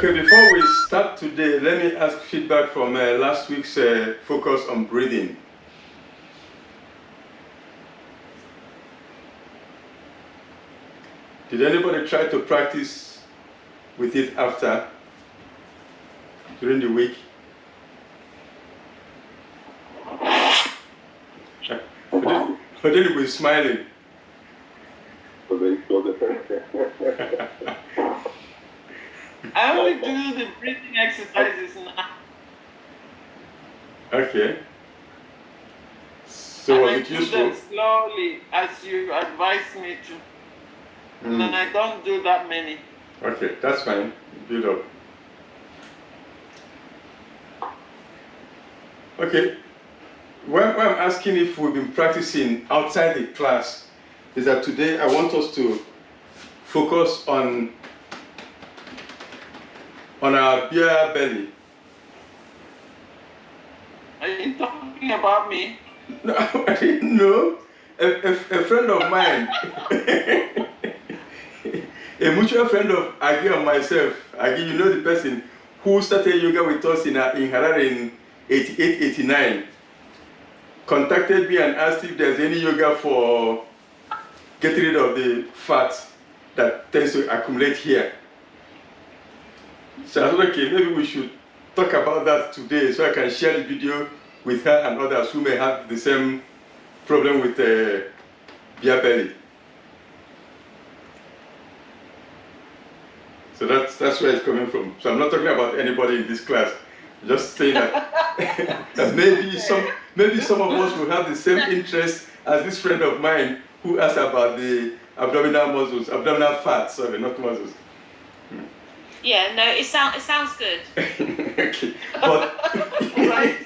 Okay, before we start today, let me ask feedback from last week's focus on breathing. Did anybody try to practice with it after, during the week? But then we're smiling. I only do the breathing exercises now. Okay. So was and it I do useful? them slowly as you advise me to. And I don't do that many. Okay, that's fine. Build up. Okay. Why I'm asking if we've been practicing outside the class is that today I want us to focus on our beer belly. Are you talking about me? No, I didn't know. A friend of mine, a mutual friend of Agi and myself, Agi, you know the person who started yoga with us in Harare in 88, 89, contacted me and asked if there's any yoga for getting rid of the fat that tends to accumulate here. So I thought, okay, maybe we should talk about that today so I can share the video with her and others who may have the same problem with beer belly. So that's where it's coming from. So I'm not talking about anybody in this class. Just saying that, that maybe some of us will have the same interest as this friend of mine who asked about the abdominal muscles, abdominal fat, sorry, not muscles. Yeah, no, it sounds good. Okay, but Right,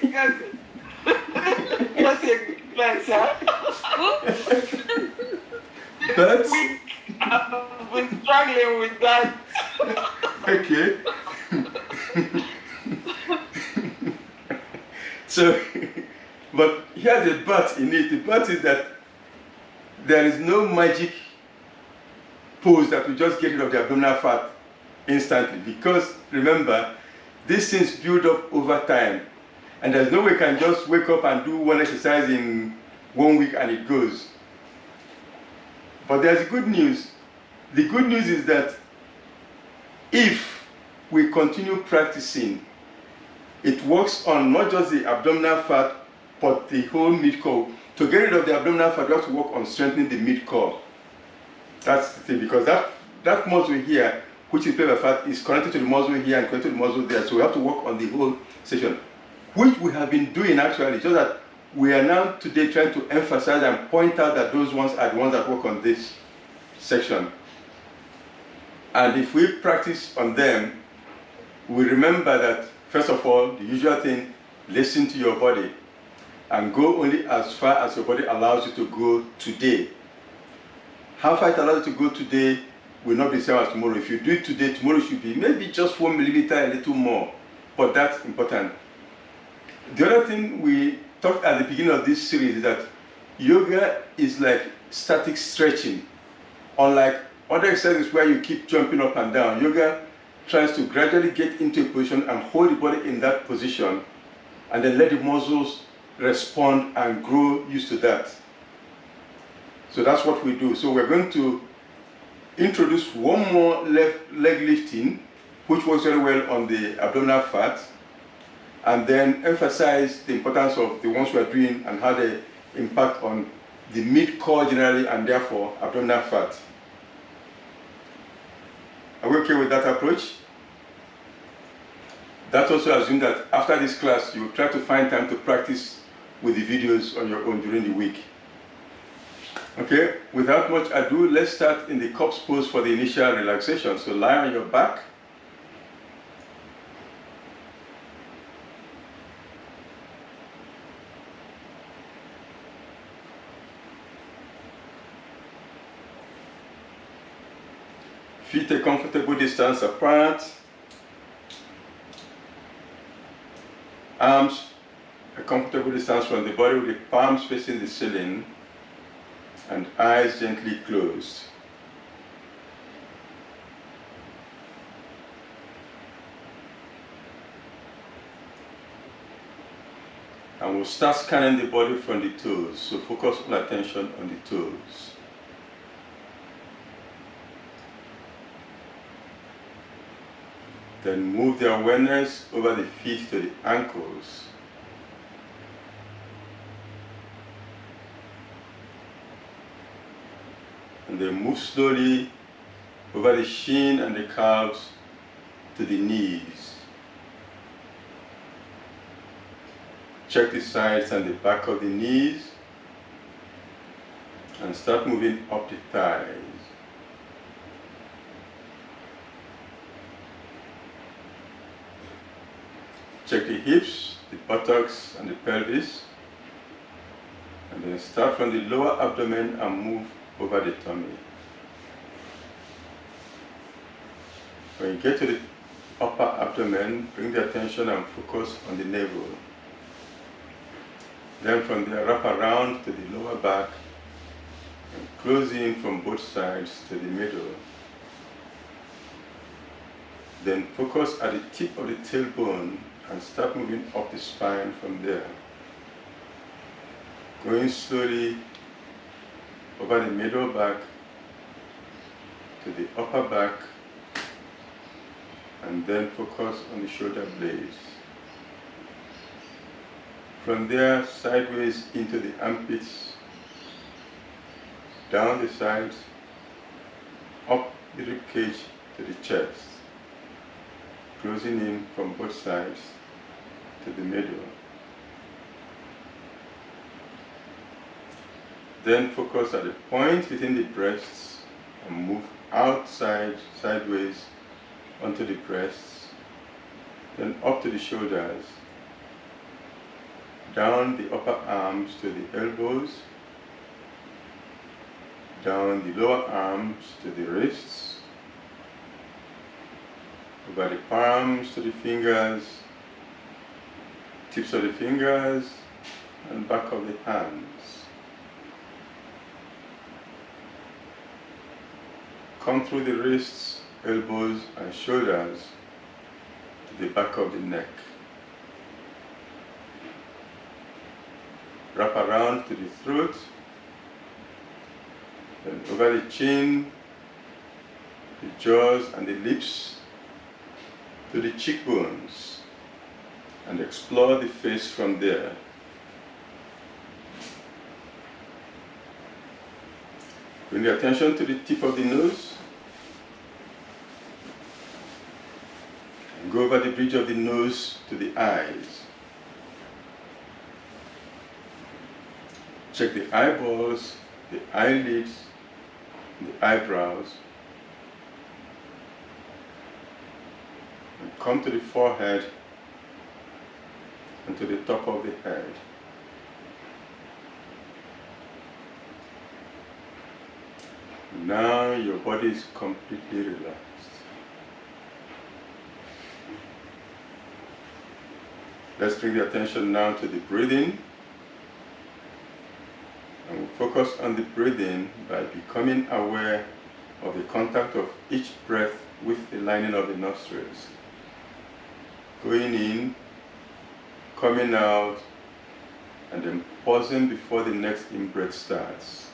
that's a good plan, sir. but I've been struggling with that. okay. So, but here's a but in it. The but is that there is no magic pose that will just get rid of the abdominal fat instantly, because remember, these things build up over time, and there's no way you can just wake up and do one exercise in 1 week and it goes. But there's good news. The good news is that if we continue practicing, it works on not just the abdominal fat, but the whole mid-core. To get rid of the abdominal fat, we have to work on strengthening the mid-core. That's the thing, because that muscle here, which is pelvic fat, is connected to the muscle here and connected to the muscle there. So we have to work on the whole section, which we have been doing actually, just that we are now today trying to emphasize and point out that those ones are the ones that work on this section. And if we practice on them, we remember that, first of all, the usual thing, listen to your body and go only as far as your body allows you to go today. How far it allows you to go today will not be the same as tomorrow. If you do it today, tomorrow should be maybe just 1 millimeter, a little more, but that's important. The other thing we talked at the beginning of this series is that yoga is like static stretching. Unlike other exercises where you keep jumping up and down, yoga tries to gradually get into a position and hold the body in that position, and then let the muscles respond and grow used to that. So that's what we do. So we're going to introduce one more leg lifting, which works very well on the abdominal fat, and then emphasize the importance of the ones we're doing and how they impact on the mid-core generally, and therefore abdominal fat. Are we okay with that approach? That also assumes that after this class, you will try to find time to practice with the videos on your own during the week. Okay, without much ado, let's start in the corpse pose for the initial relaxation. So lie on your back. Feet a comfortable distance apart. Arms a comfortable distance from the body with the palms facing the ceiling and eyes gently closed. And we'll start scanning the body from the toes. So focus all attention on the toes. Then move the awareness over the feet to the ankles. And then move slowly over the shin and the calves to the knees. Check the sides and the back of the knees and start moving up the thighs. Check the hips, the buttocks and the pelvis, and then start from the lower abdomen and move over the tummy. When you get to the upper abdomen, bring the attention and focus on the navel. Then from there, wrap around to the lower back and close in from both sides to the middle. Then focus at the tip of the tailbone and start moving up the spine from there. Going slowly over the middle back to the upper back, and then focus on the shoulder blades. From there, sideways into the armpits, down the sides, up the rib cage to the chest, closing in from both sides to the middle. Then focus at the point within the breasts and move outside, sideways onto the breasts, then up to the shoulders, down the upper arms to the elbows, down the lower arms to the wrists, over the palms to the fingers, tips of the fingers, and back of the hands. Come through the wrists, elbows, and shoulders to the back of the neck. Wrap around to the throat, then over the chin, the jaws, and the lips to the cheekbones, and explore the face from there. Bring the attention to the tip of the nose, and go over the bridge of the nose to the eyes. Check the eyeballs, the eyelids, the eyebrows, and come to the forehead and to the top of the head. Now your body is completely relaxed. Let's bring the attention now to the breathing. And we'll focus on the breathing by becoming aware of the contact of each breath with the lining of the nostrils. Going in, coming out, and then pausing before the next in-breath starts.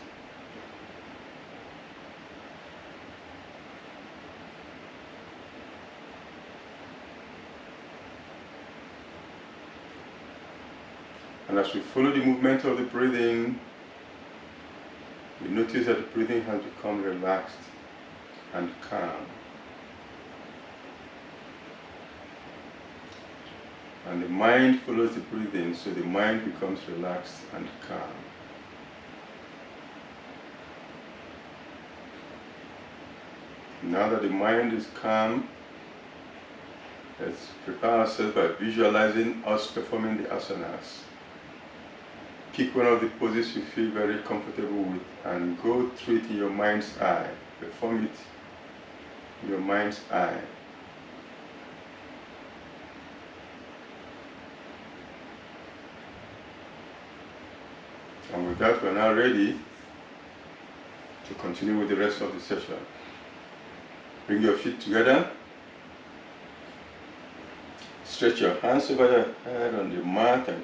And as we follow the movement of the breathing, we notice that the breathing has become relaxed and calm. And the mind follows the breathing, so the mind becomes relaxed and calm. Now that the mind is calm, let's prepare ourselves by visualizing us performing the asanas. Pick one of the poses you feel very comfortable with and go through it in your mind's eye. Perform it in your mind's eye. And with that, we're now ready to continue with the rest of the session. Bring your feet together. Stretch your hands over your head on the mat and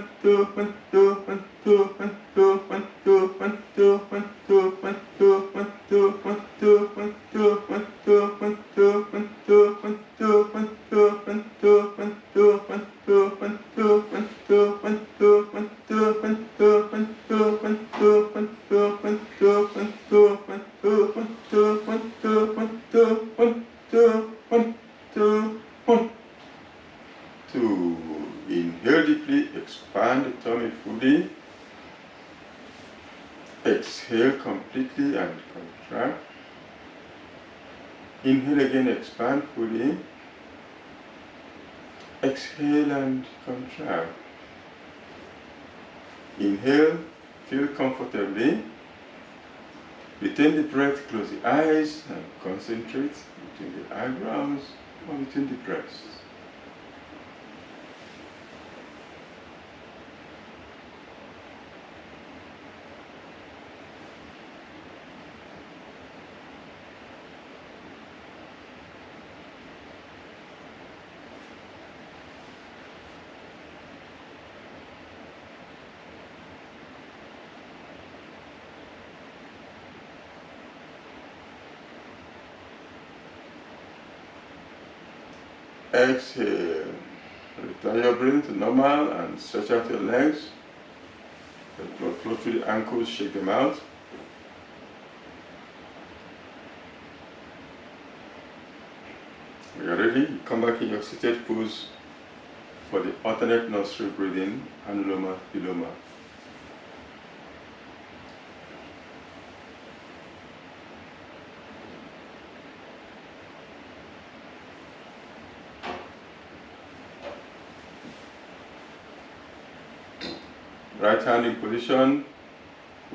Two. Inhale deeply, expand the tummy fully. Exhale completely and contract. Inhale again, expand fully. Exhale and contract. Inhale, feel comfortably. Retain the breath, close the eyes and concentrate between the eyebrows or between the breasts. Exhale. Return your breathing to normal and stretch out your legs. Let blood flow through the ankles, shake them out. When you're ready, come back in your seated pose for the alternate nostril breathing, anuloma, viloma. Right hand in position,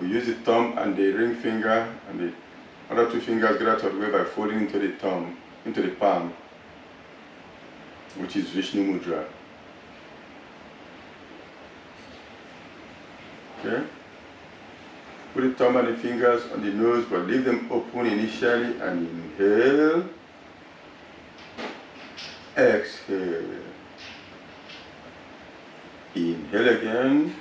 we use the thumb and the ring finger and the other two fingers get out of the way by folding into the thumb, into the palm, which is Vishnu Mudra. Okay? Put the thumb and the fingers on the nose, but leave them open initially and inhale. Exhale. Inhale again.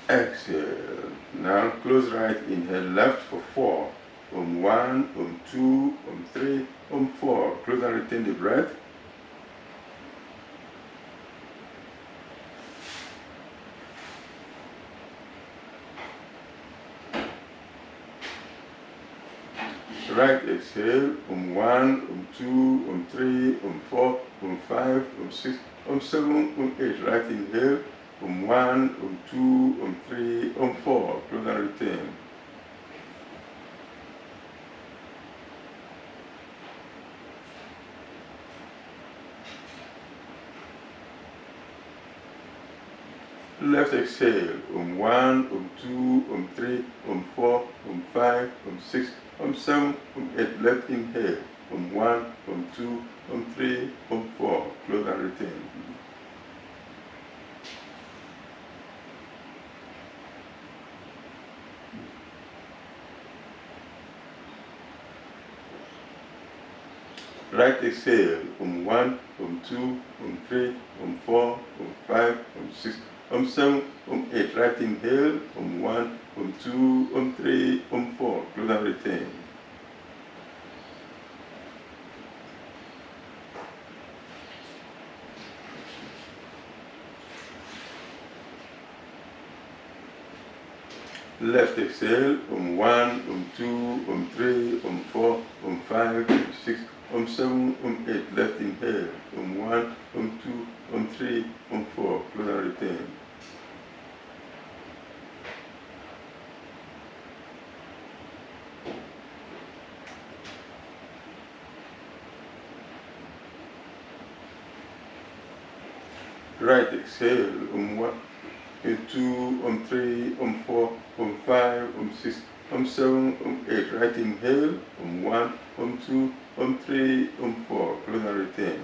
Exhale. Now close right, inhale left for 4. 1, 2, 3, 4. Close and retain the breath. Right exhale, 1, 2, 3, 4, 5, 6, 7, 8. Right inhale, 1, 2, 3, 4. Close and retain. Left exhale, 1, 2, 3, 4, 5, 6, 7, 8. Left inhale, 1, 2, 3, 4. Close and retain. Right exhale, 1, 2, 3, 4, 5, 6, 7, 8. Right inhale, 1, 2, 3, 4. Close and retain. Left exhale, 1, 2, 3, 4, 5, 6, 7, 8. Left inhale, 1, 2, 3, 4. Close and retain. Right exhale, 1, 2, 3, 4, 5, 6, 7, 8. Right inhale, 1, 2, 3, 4. Close and retain.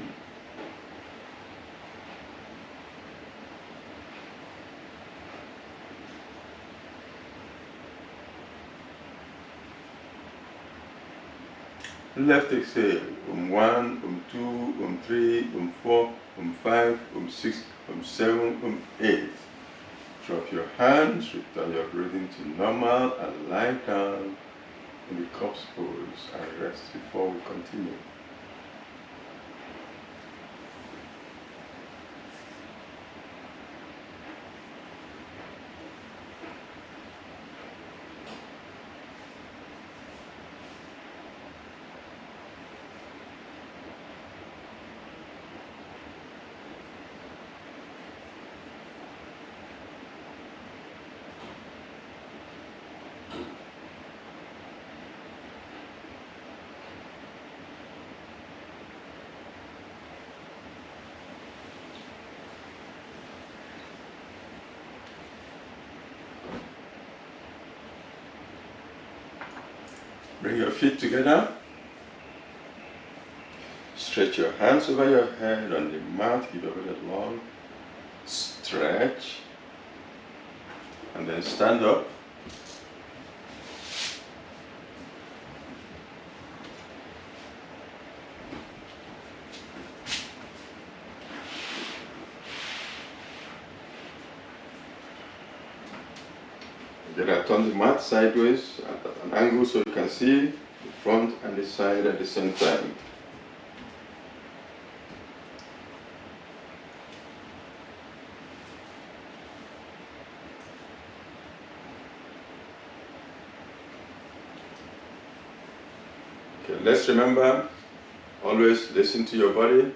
Left exhale, 1, 2, 3, 4, 5, 6, 7, 8. Drop your hands, return your breathing to normal, and lie down in the corpse pose and rest before we continue. Bring your feet together. Stretch your hands over your head on the mat. Give your body a long stretch. And then stand up. Then I turn the mat sideways at an angle so you can see the front and the side at the same time. Okay, let's remember, always listen to your body.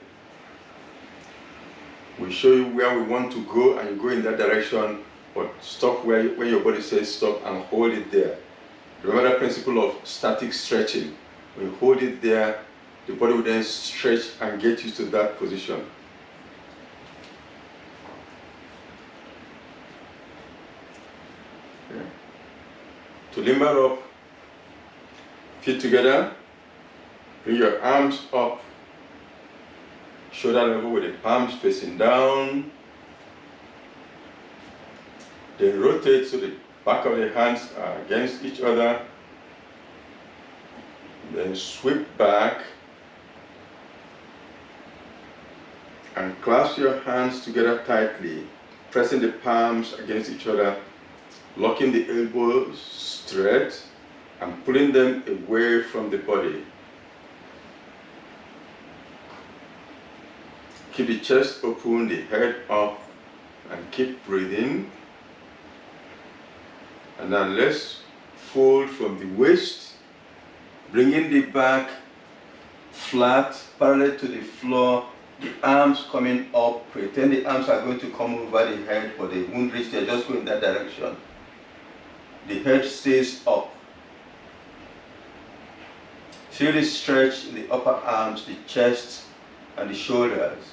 We show you where we want to go and you go in that direction, but stop where your body says stop and hold it there. Remember that principle of static stretching. When you hold it there, the body will then stretch and get used to that position. Okay. To limber up, feet together, bring your arms up, shoulder level with the palms facing down. Then rotate so the back of the hands are against each other. Then sweep back and clasp your hands together tightly, pressing the palms against each other, locking the elbows straight and pulling them away from the body. Keep the chest open, the head up, and keep breathing. And now let's fold from the waist, Bringing the back flat, parallel to the floor, the arms coming up. Pretend the arms are going to come over the head, but they won't reach there, just go in that direction. The head stays up. Feel the stretch in the upper arms, the chest, and the shoulders.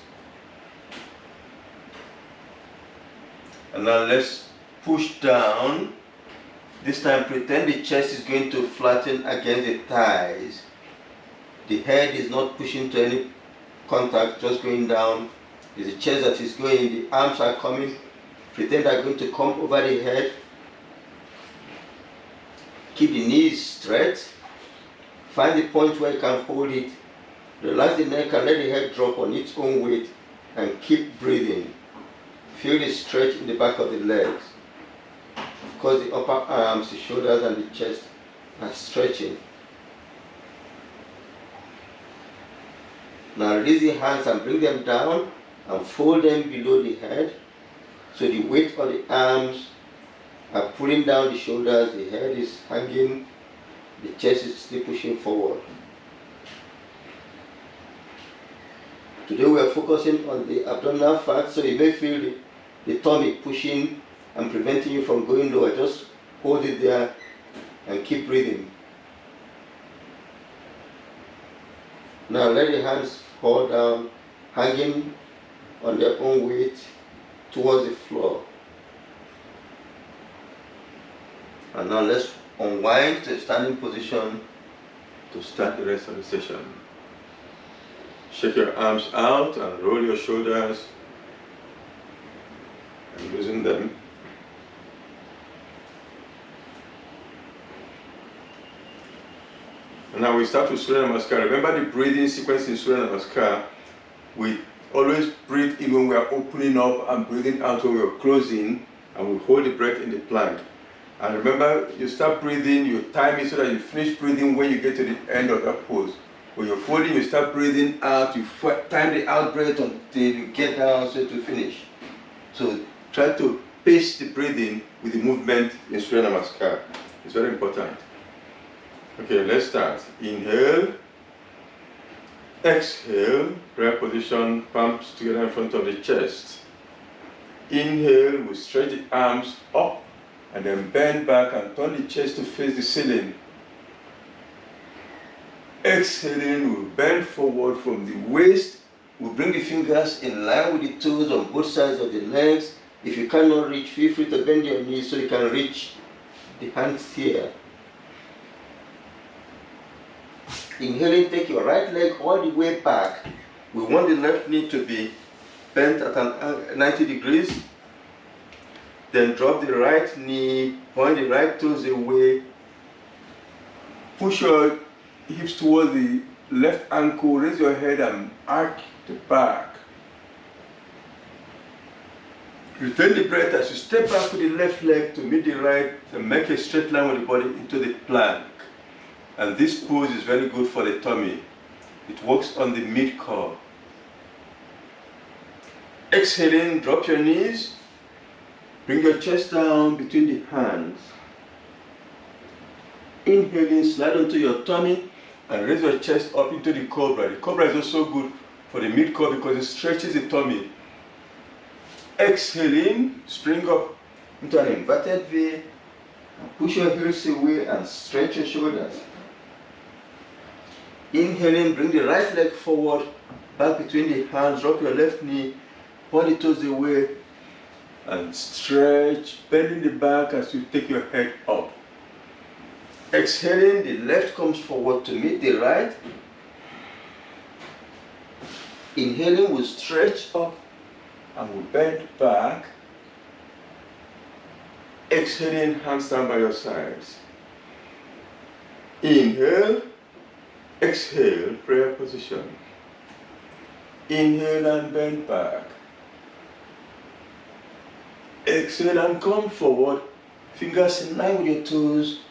And now let's push down. This time pretend the chest is going to flatten against the thighs. The head is not pushing to any contact, just going down. It's the chest that is going, the arms are coming. Pretend they're going to come over the head. Keep the knees straight. Find the point where you can hold it. Relax the neck and let the head drop on its own weight and keep breathing. Feel the stretch in the back of the legs. Of course, the upper arms, the shoulders, and the chest are stretching. Now release the hands and bring them down and fold them below the head. So the weight of the arms are pulling down the shoulders, the head is hanging, the chest is still pushing forward. Today we are focusing on the abdominal fat, so you may feel the tummy pushing and preventing you from going lower. Just hold it there and keep breathing. Now let the hands fall down, hanging on their own weight towards the floor. And now let's unwind to a standing position to start the rest of the session. Shake your arms out and roll your shoulders and loosen them. And now we start with Surya Namaskar. Remember the breathing sequence in Surya Namaskar. We always breathe in when we are opening up and breathing out when we are closing, and we hold the breath in the plank. And remember, you start breathing, you time it so that you finish breathing when you get to the end of that pose. When you're folding, you start breathing out, you time the out breath until you get down so to finish. So try to pace the breathing with the movement in Surya Namaskar. It's very important. Okay, let's start. Inhale. Exhale. Prayer position, palms together in front of the chest. Inhale, we stretch the arms up and then bend back and turn the chest to face the ceiling. Exhaling, we bend forward from the waist. We bring the fingers in line with the toes on both sides of the legs. If you cannot reach, feel free to bend your knees so you can reach the hands here. Inhaling, take your right leg all the way back. We want the left knee to be bent at 90 degrees. Then drop the right knee, point the right toes away. Push your hips towards the left ankle, raise your head and arch the back. Retain the breath as you step back with the left leg to meet the right and make a straight line with the body into the plank. And this pose is very good for the tummy. It works on the mid-core. Exhaling, drop your knees. Bring your chest down between the hands. Inhaling, slide onto your tummy and raise your chest up into the cobra. The cobra is also good for the mid-core because it stretches the tummy. Exhaling, spring up into an inverted V. And push your heels away and stretch your shoulders. Inhaling, bring the right leg forward, back between the hands, drop your left knee, point the toes away, and stretch, bending the back as you take your head up. Exhaling, the left comes forward to meet the right. Inhaling, we stretch up and we bend back. Exhaling, hands down by your sides. Inhale. Exhale, prayer position. Inhale and bend back. Exhale and come forward. Fingers in line with your toes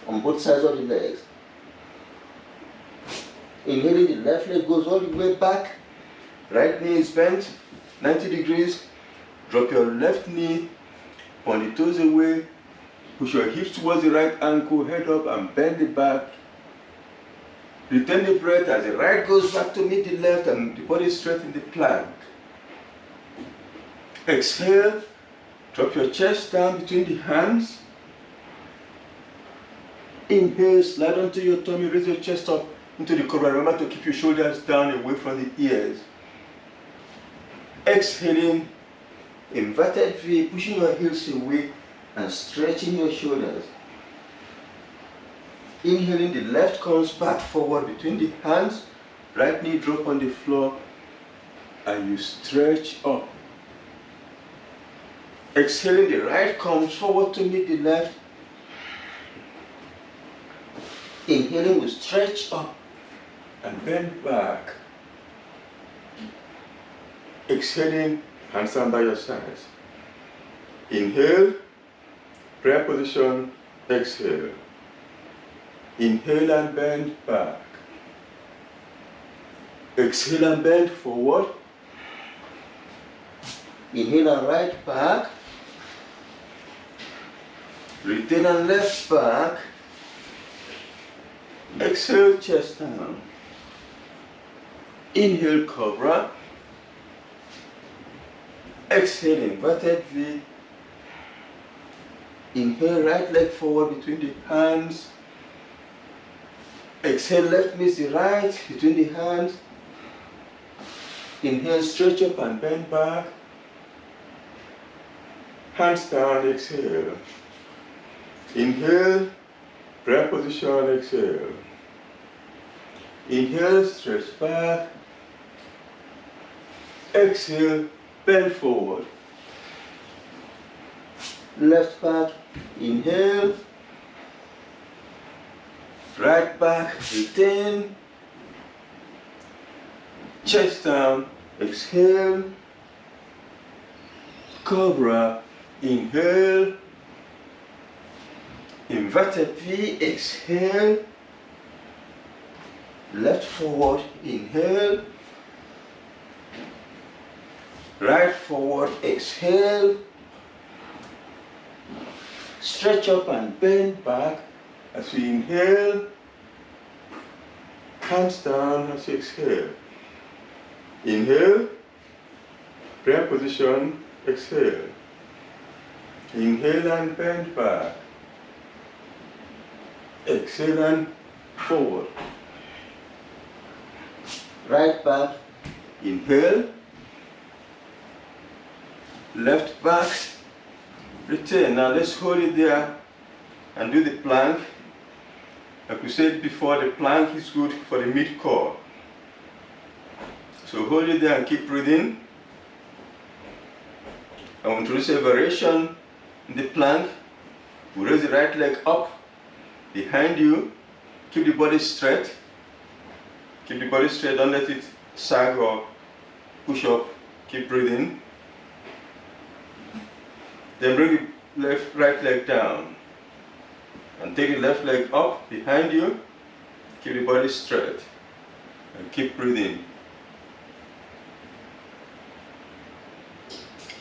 on both sides of the legs. Inhaling, the left leg goes all the way back. Right knee is bent 90 degrees. Drop your left knee, point the toes away. Push your hips towards the right ankle, head up and bend the back. Retain the breath as the right goes back to meet the left and the body straight in the plank. Exhale, drop your chest down between the hands. Inhale, slide onto your tummy, raise your chest up into the cobra. Remember to keep your shoulders down away from the ears. Exhaling, inverted V, pushing your heels away and stretching your shoulders. Inhaling, the left comes back forward between the hands, right knee drop on the floor, and you stretch up. Exhaling, the right comes forward to meet the left. Inhaling, we stretch up and bend back. Exhaling, hands down by your sides. Inhale, prayer position, exhale. Inhale and bend back. Exhale and bend forward. Inhale and right back. Retain and left back. Exhale, chest down. Inhale, cobra. Exhale, inverted V. Inhale, right leg forward between the hands. Exhale, left meets the right between the hands. Inhale, stretch up and bend back. Hands down, exhale. Inhale, prayer position, exhale. Inhale, stretch back. Exhale, bend forward. Left back, inhale. Right back, retain. Chest down, exhale. Cobra, inhale. Inverted V, exhale. Left forward, inhale. Right forward, exhale. Stretch up and bend back as we inhale. Hands down as you exhale. Inhale, prayer position, exhale. Inhale and bend back. Exhale and forward. Right back, inhale. Left back, retain. Now let's hold it there and do the plank. Like we said before, the plank is good for the mid-core. So hold it there and keep breathing. I will introduce a variation in the plank. We raise the right leg up behind you. Keep the body straight. Keep the body straight, don't let it sag or push up. Keep breathing. Then bring the right leg down. And take the left leg up behind you. Keep the body straight. And keep breathing.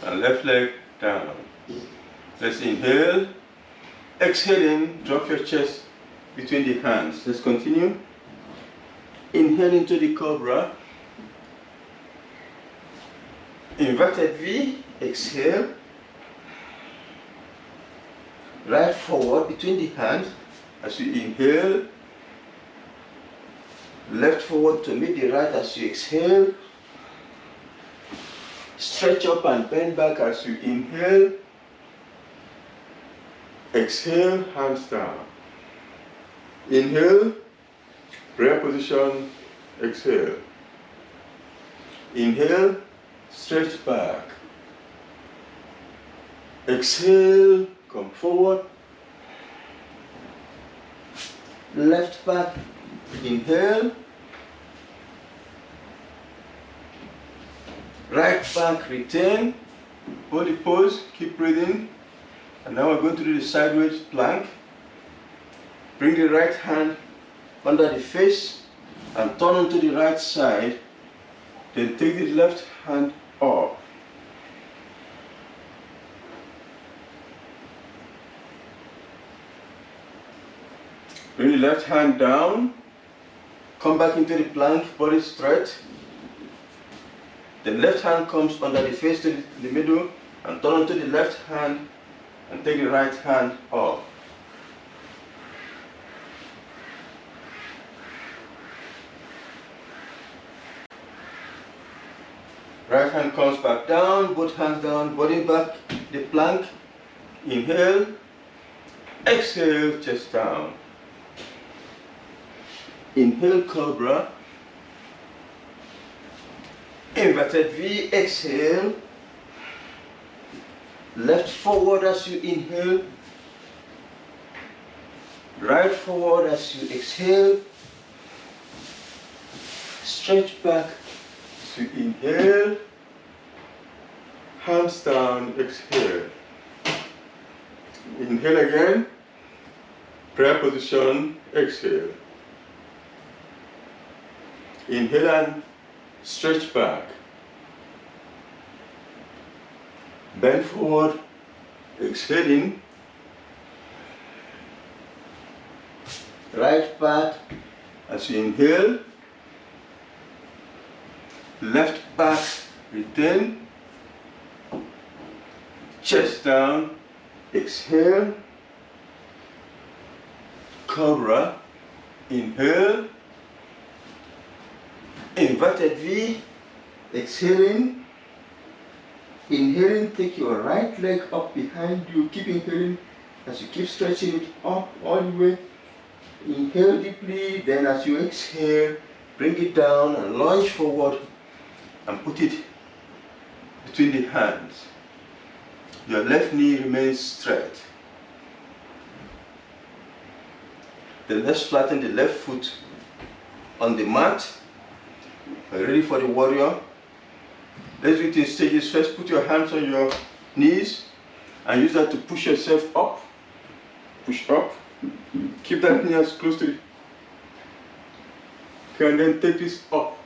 And left leg down. Let's inhale. Exhaling, drop your chest between the hands. Let's continue. Inhale into the cobra. Inverted V, exhale. Right forward between the hands as you inhale. Left forward to meet the right as you exhale. Stretch up and bend back as you inhale. Exhale, hands down. Inhale, prayer position, exhale. Inhale, stretch back. Exhale, come forward. Left back, inhale. Right back, retain. Hold the pose, keep breathing. And now we're going to do the sideways plank. Bring the right hand under the face and turn onto the right side. Then take the left hand up. Bring the left hand down. Come come back into the plank, body straight. The left hand comes under the face to the middle and turn onto the left hand and take the right hand up. Right hand comes back down, both hands down, body back, the plank. Inhale, exhale, chest down. Inhale, cobra. Inverted V, exhale. Left forward as you inhale. Right forward as you exhale. Stretch back as you inhale. Hands down, exhale. Inhale again. Prayer position, exhale. Inhale and stretch back. Bend forward, exhaling. Right back as you inhale. Left back, retain. Chest down, exhale. Cobra, inhale. Inverted V, exhaling. Inhaling, take your right leg up behind you. Keep inhaling as you keep stretching it up all the way. Inhale deeply, then as you exhale, bring it down and lunge forward and put it between the hands. Your left knee remains straight. Then let's flatten the left foot on the mat. Ready for the warrior. Let's do it in stages. First, put your hands on your knees and use that to push yourself up. Push up. Keep that knee as close to the... Okay, and then take this up.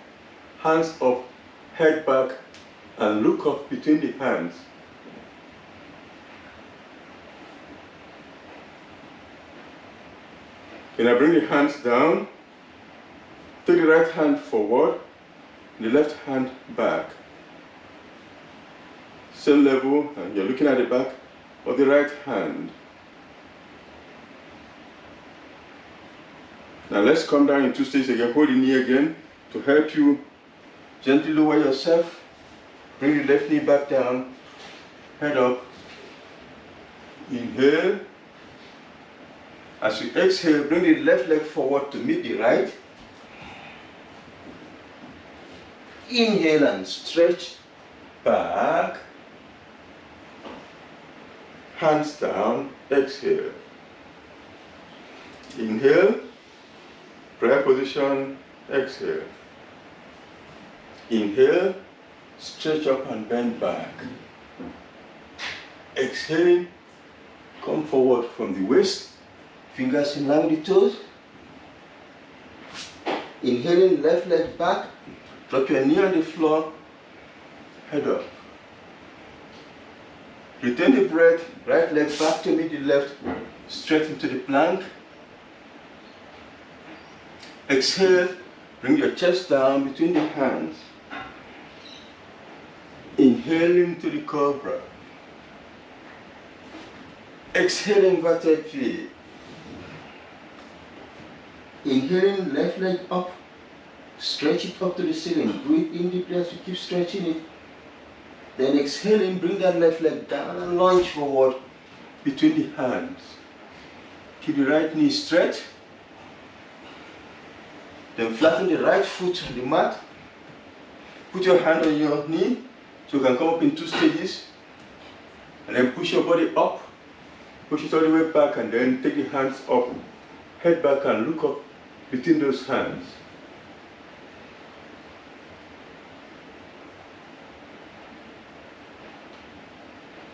Hands up, head back, and look up between the hands. Okay, now bring the hands down. Take the right hand forward, the left hand back. Same level, and you're looking at the back of the right hand. Now let's come down in 2 stages again. Hold the knee again to help you gently lower yourself. Bring the left knee back down, head up. Inhale. As you exhale, bring the left leg forward to meet the right. Inhale and stretch back. Hands down, exhale. Inhale, prayer position, exhale. Inhale, stretch up and bend back. Exhaling, come forward from the waist, fingers in line with the toes. Inhaling, left leg back, drop your knee on the floor, head up. Retain the breath, right leg back to meet the left, straight into the plank. Exhale, bring your chest down between the hands. Inhaling to the cobra. Exhale, inverted V. Inhaling, left leg up, stretch it up to the ceiling. Breathe in deeply as you keep stretching it. Then exhaling, bring that left leg down and lunge forward between the hands. Keep the right knee straight. Then flatten the right foot on the mat. Put your hand on your knee so you can come up in 2 stages. And then push your body up. Push it all the way back and then take the hands up. Head back and look up between those hands.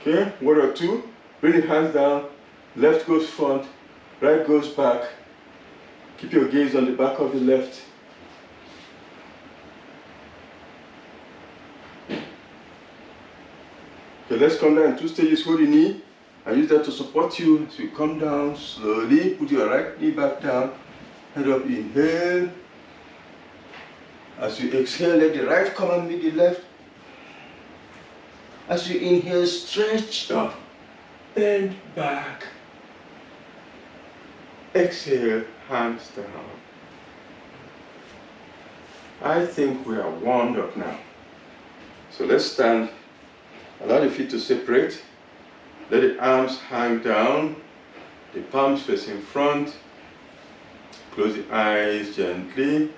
Okay, 1 or 2. Bring the hands down. Left goes front, right goes back. Keep your gaze on the back of the left. Okay, let's come down in 2 stages. Hold the knee and use that to support you. So you come down slowly. Put your right knee back down. Head up, inhale. As you exhale, let the right come and meet the left. As you inhale, stretch up, bend back. Exhale, hands down. I think we are warmed up now. So let's stand. Allow the feet to separate. Let the arms hang down. The palms facing front. Close the eyes gently.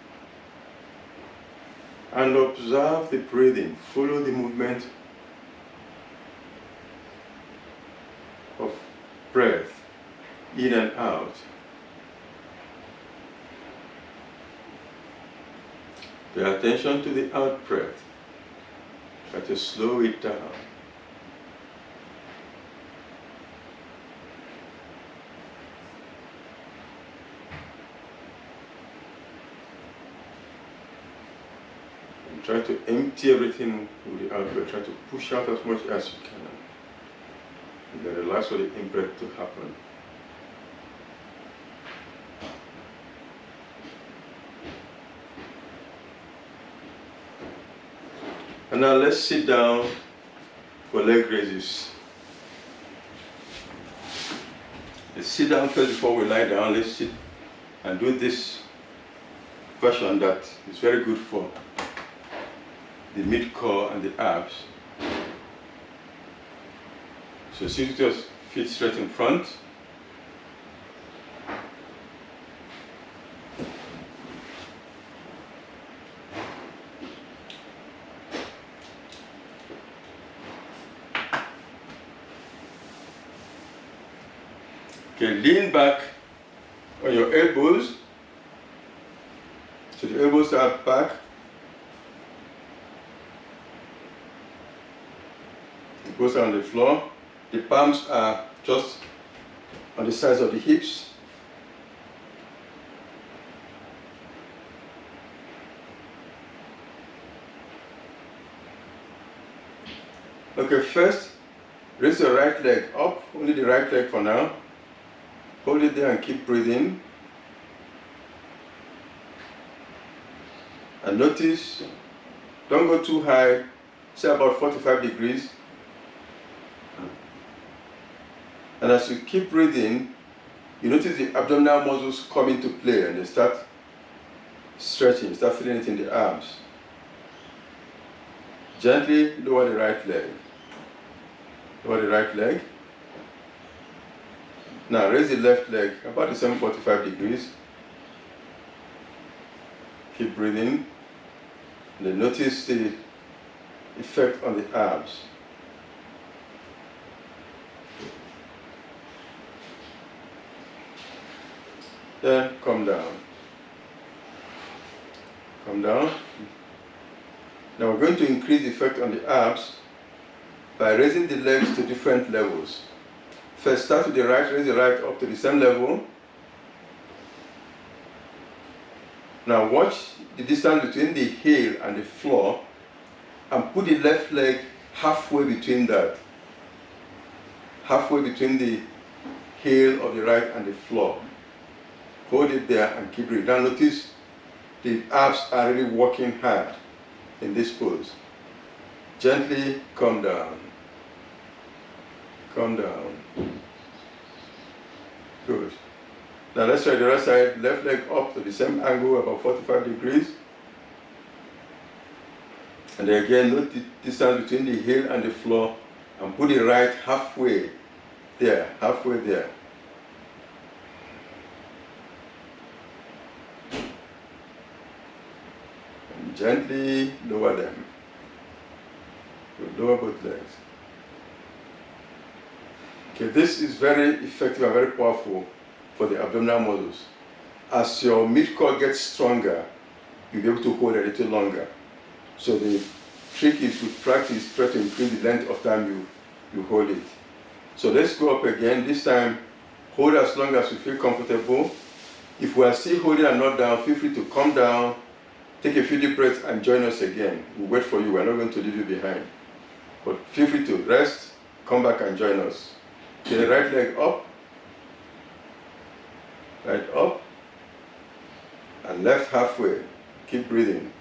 And observe the breathing. Follow the movement of breath in and out. Pay attention to the out breath. Try to slow it down. And try to empty everything with the out breath. Try to push out as much as you can. And then relax for the in-breath to happen. And now let's sit down for leg raises. Let's sit down first before we lie down. Let's sit and do this version that is very good for the mid-core and the abs. So sit with your feet straight in front. Okay, lean back on your elbows. So the elbows are back. The elbows are on the floor. The palms are just on the sides of the hips. Okay, first, raise your right leg up, only the right leg for now. Hold it there and keep breathing. And notice, don't go too high, say about 45 degrees. And as you keep breathing, you notice the abdominal muscles come into play and they start stretching, start feeling it in the arms. Gently lower the right leg. Lower the right leg. Now raise the left leg about the same 45 degrees. Keep breathing. And then notice the effect on the arms. Then come down. Come down. Now we're going to increase the effect on the abs by raising the legs to different levels. First, start with the right, raise the right up to the same level. Now watch the distance between the heel and the floor and put the left leg halfway between that. Halfway between the heel of the right and the floor. Hold it there and keep breathing. Now notice the abs are really working hard in this pose. Gently come down. Come down. Good. Now let's try the right side. Left leg up to the same angle, about 45 degrees. And then again, note the distance between the heel and the floor and put the right halfway there, halfway there. And gently lower them. Lower both legs. Okay, this is very effective and very powerful for the abdominal muscles. As your mid-core gets stronger, you'll be able to hold a little longer. So the trick is with practice, try to increase the length of time you hold it. So let's go up again. This time, hold as long as you feel comfortable. If we are still holding and not down, feel free to come down, take a few deep breaths and join us again. We'll wait for you. We're not going to leave you behind. But feel free to rest, come back and join us. Okay, the right leg up, right up, and left halfway. Keep breathing.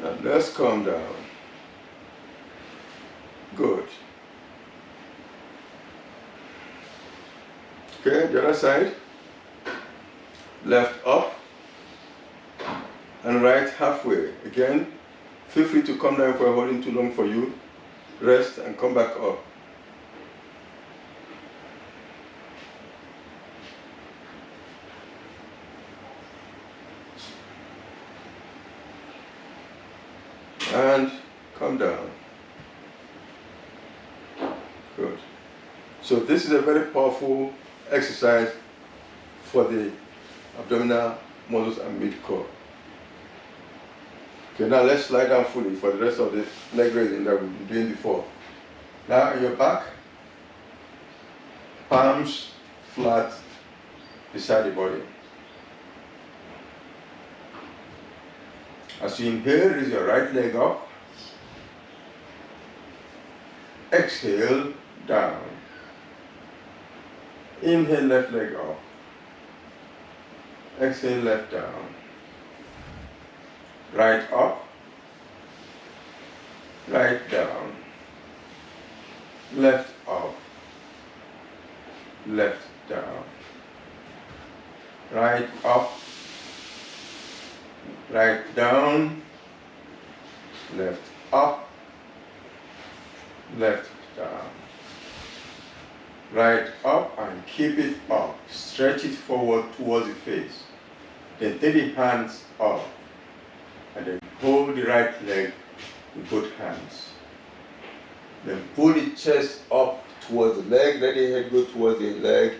Now let's calm down. Good. Okay, the other side. Left up and right halfway. Again, feel free to come down if we're holding too long for you. Rest and come back up. And come down. Good. So this is a very powerful exercise for the abdominal muscles and mid-core. Okay, now let's lie down fully for the rest of the leg raising that we've been doing before. Now on your back, palms flat beside the body. As you inhale, raise your right leg up. Exhale, down. Inhale, left leg up. Exhale, left down. Right up. Right down. Left up. Left down. Right up. Right down. Left up. Left down. Right up and keep it up. Stretch it forward towards the face. Then take the hands up and then hold the right leg with both hands. Then pull the chest up towards the leg, let the head go towards the leg,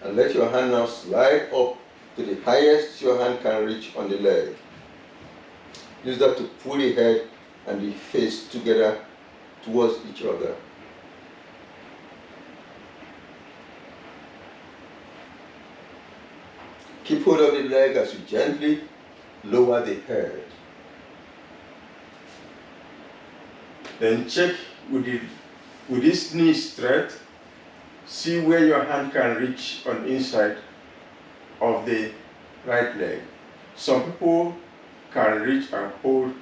and let your hand now slide up to the highest your hand can reach on the leg. Use that to pull the head and the face together towards each other. Keep hold of the leg as you gently lower the head. Then check with this knee straight. See where your hand can reach on the inside of the right leg. Some people can reach and hold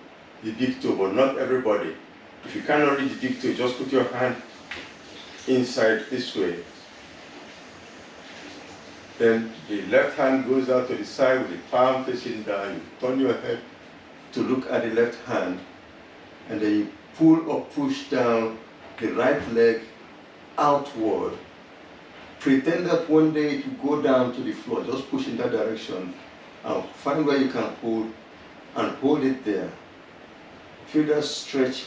the big toe, but not everybody. If you cannot reach the big toe, just put your hand inside this way. Then the left hand goes out to the side with the palm facing down. You turn your head to look at the left hand, and then you pull or push down the right leg outward. Pretend that one day it will go down to the floor. Just push in that direction and find where you can hold and hold it there. Feel that stretch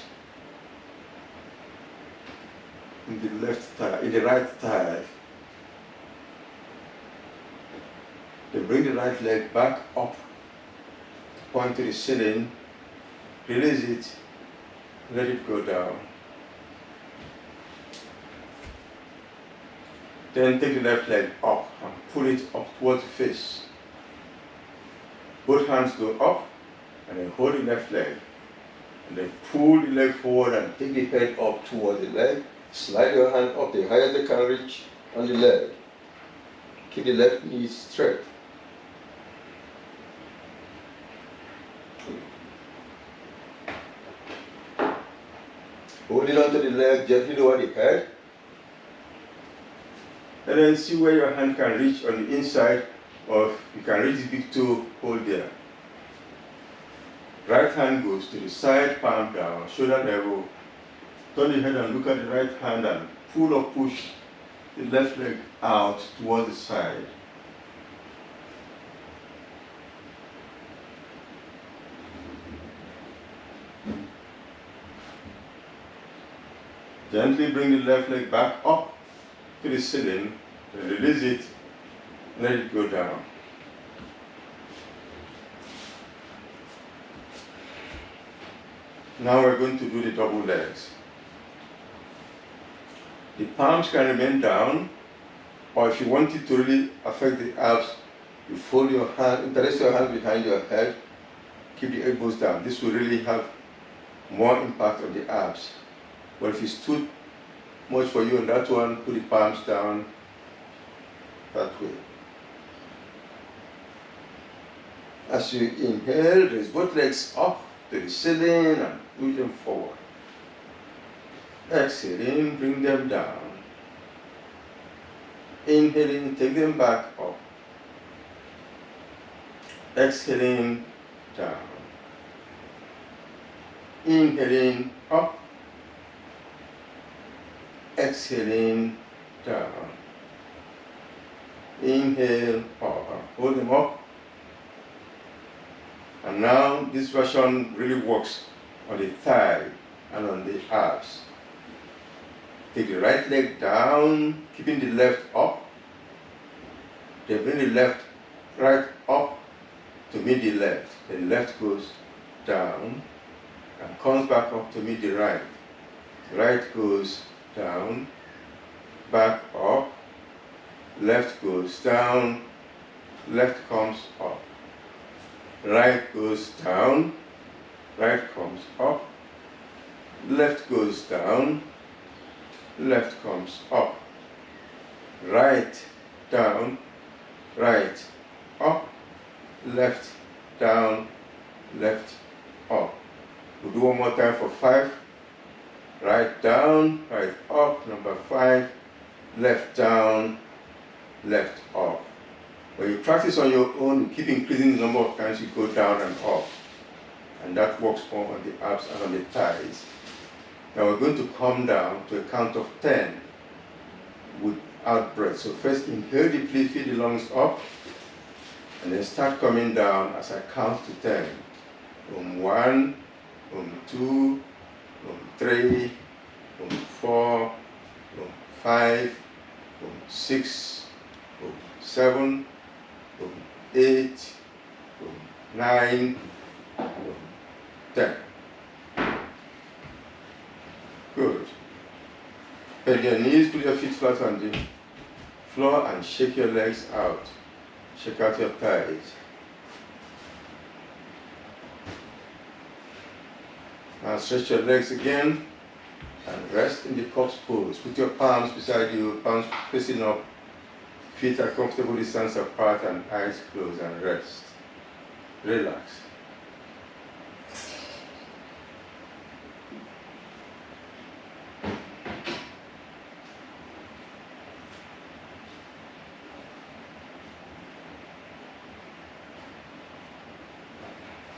in the left thigh, in the right thigh. Then bring the right leg back up, point to the ceiling, release it, let it go down. Then take the left leg up and pull it up towards the face. Both hands go up and then hold the left leg. And then pull the leg forward and take the head up towards the leg. Slide your hand up the highest they can reach on the leg. Keep the left knee straight. Hold it onto the leg, gently lower the head. And then see where your hand can reach on the inside, or you can reach the big toe, hold there. Right hand goes to the side, palm down, shoulder level. Turn the head and look at the right hand and pull or push the left leg out towards the side. Gently bring the left leg back up to the ceiling, then release it, let it go down. Now we're going to do the double legs. The palms can remain down, or if you want it to really affect the abs, you fold your hand, interlace your hand behind your head, keep the elbows down. This will really have more impact on the abs. But if it's too much for you on that one, put the palms down that way. As you inhale, raise both legs up to the ceiling and push them forward. Exhaling, bring them down. Inhaling, take them back up. Exhaling, down. Inhaling, up. Exhaling, down. Inhale, up. Hold them up. And now this version really works on the thigh and on the abs. Take the right leg down, keeping the left up. Then bring the right up to meet the left. Then the left goes down and comes back up to meet the right. The right goes down, back up. Left goes down, left comes up. Right goes down, right comes up. Left goes down, left comes up. Right, down, right, up. Left, down, left, up. We'll do one more time for 5. Right down, right up. Number 5. Left down, left up. When you practice on your own, you keep increasing the number of times you go down and up. And that works more on the abs and on the thighs. Now we're going to come down to a count of 10 without breath. So first inhale deeply, fill the lungs up, and then start coming down as I count to 10. 1, 2, 3, 4, 5, 6, 7, 8, 9, 10. Good. Bend your knees, put your feet flat on the floor and shake your legs out. Shake out your thighs. Now stretch your legs again and rest in the corpse pose. Put your palms beside you, palms facing up. Feet are comfortable distance apart and eyes closed, and rest. Relax.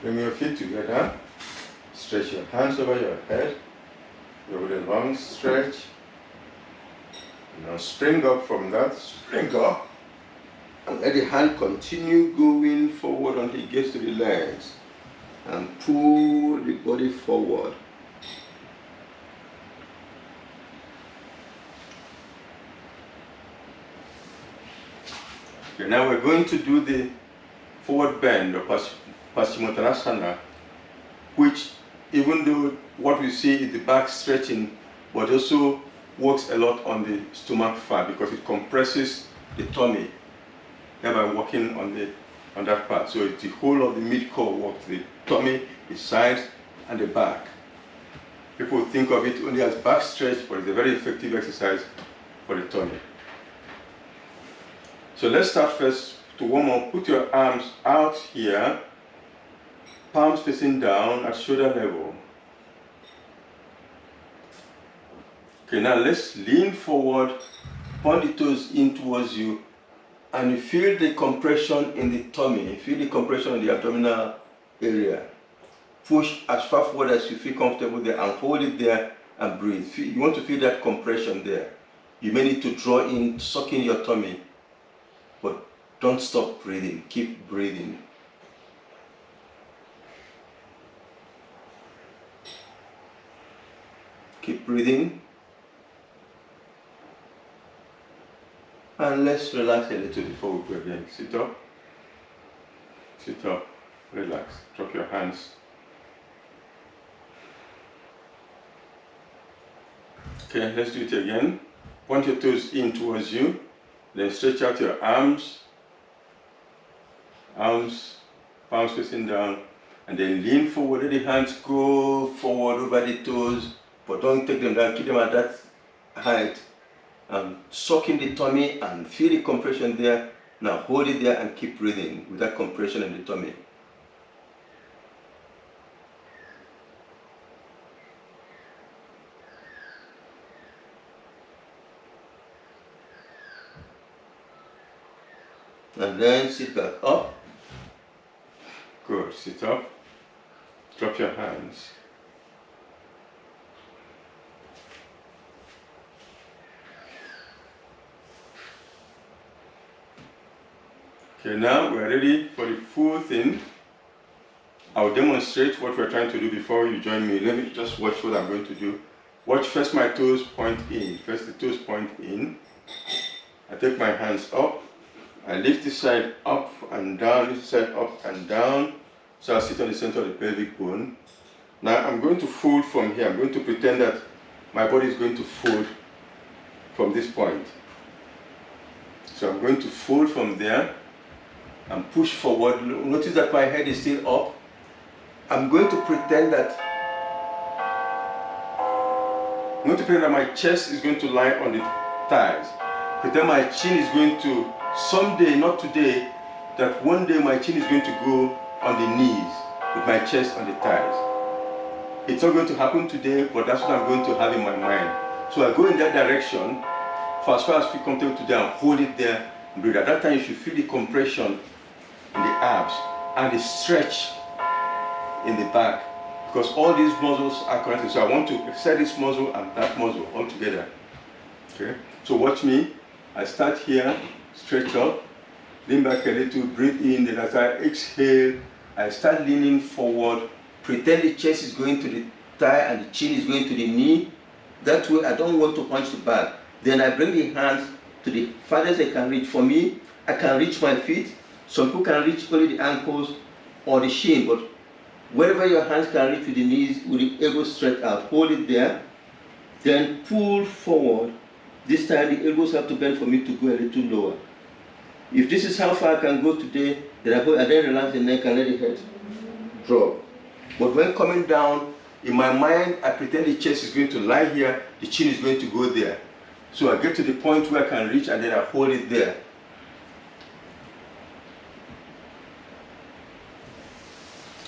Bring your feet together. Stretch your hands over your head. Go with a long stretch. Now spring up from that. Spring up. And let the hand continue going forward until it gets to the legs. And pull the body forward. Okay, now we're going to do the forward bend or Paschimottanasana, which, even though what we see is the back stretching, but also works a lot on the stomach fat because it compresses the tummy, thereby working on that part. So it's the whole of the mid-core works, the tummy, the sides, and the back. People think of it only as back stretch, but it's a very effective exercise for the tummy. So let's start first. To warm up, put your arms out here, palms facing down at shoulder level. Okay, now let's lean forward, point the toes in towards you, and you feel the compression in the tummy, feel the compression in the abdominal area. Push as far forward as you feel comfortable there and hold it there and breathe. You want to feel that compression there. You may need to draw in, suck in your tummy, but don't stop breathing, keep breathing. Keep breathing. And let's relax a little before we go again. Sit up, relax, drop your hands. Okay, let's do it again. Point your toes in towards you, then stretch out your arms, palms facing down, and then lean forward. Let the hands go forward over the toes, but don't take them down, keep them at that height. Suck in the tummy and feel the compression there. Now hold it there and keep breathing with that compression in the tummy. And then sit back up. Good, sit up. Drop your hands. Okay, now we're ready for the full thing. I'll demonstrate what we're trying to do before you join me. Let me just watch what I'm going to do. Watch first my toes point in. First the toes point in. I take my hands up. I lift this side up and down, this side up and down. So I sit on the center of the pelvic bone. Now I'm going to fold from here. I'm going to pretend that my body is going to fold from this point. So I'm going to fold from there and push forward. Notice that my head is still up. I'm going to pretend that my chest is going to lie on the thighs. Pretend my chin is going to, someday, not today, that one day my chin is going to go on the knees with my chest on the thighs. It's not going to happen today, but that's what I'm going to have in my mind. So I go in that direction for as far as I feel comfortable today and hold it there and breathe. At that time you should feel the compression in the abs and the stretch in the back, because all these muscles are connected. So I want to exert this muscle and that muscle all together. Okay, so watch me. I start here, stretch up, lean back a little, breathe in. Then as I exhale, I start leaning forward. Pretend the chest is going to the thigh and the chin is going to the knee. That way I don't want to punch the back. Then I bring the hands to the farthest I can reach. For me, I can reach my feet. Some people can reach only the ankles or the shin, but wherever your hands can reach to the knees with the elbows straight out, hold it there. Then pull forward. This time the elbows have to bend for me to go a little lower. If this is how far I can go today, then I then relax the neck and let the head drop. But when coming down, in my mind, I pretend the chest is going to lie here, the chin is going to go there. So I get to the point where I can reach and then I hold it there.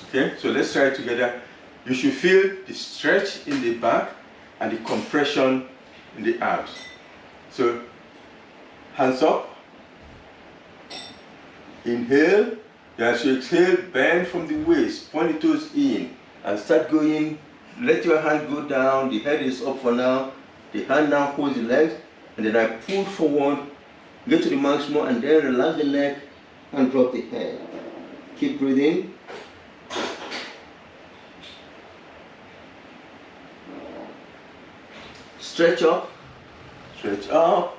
Okay, so let's try it together. You should feel the stretch in the back and the compression in the abs. So, hands up. Inhale. As you exhale, bend from the waist, point the toes in, and start going. Let your hand go down. The head is up for now. The hand now holds the legs, and then I pull forward, get to the maximum, and then relax the neck and drop the head. Keep breathing. Stretch up, hands up,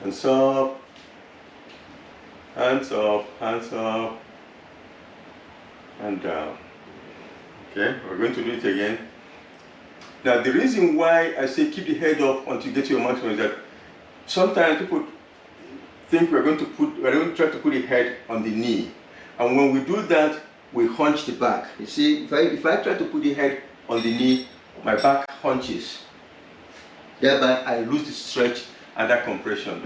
hands up, and down. Okay, we're going to do it again. Now the reason why I say keep the head up until you get to your maximum is that sometimes people think we're going to try to put the head on the knee, and when we do that, we hunch the back. You see, if I try to put the head on the knee, my back hunches. Thereby, I lose the stretch and that compression.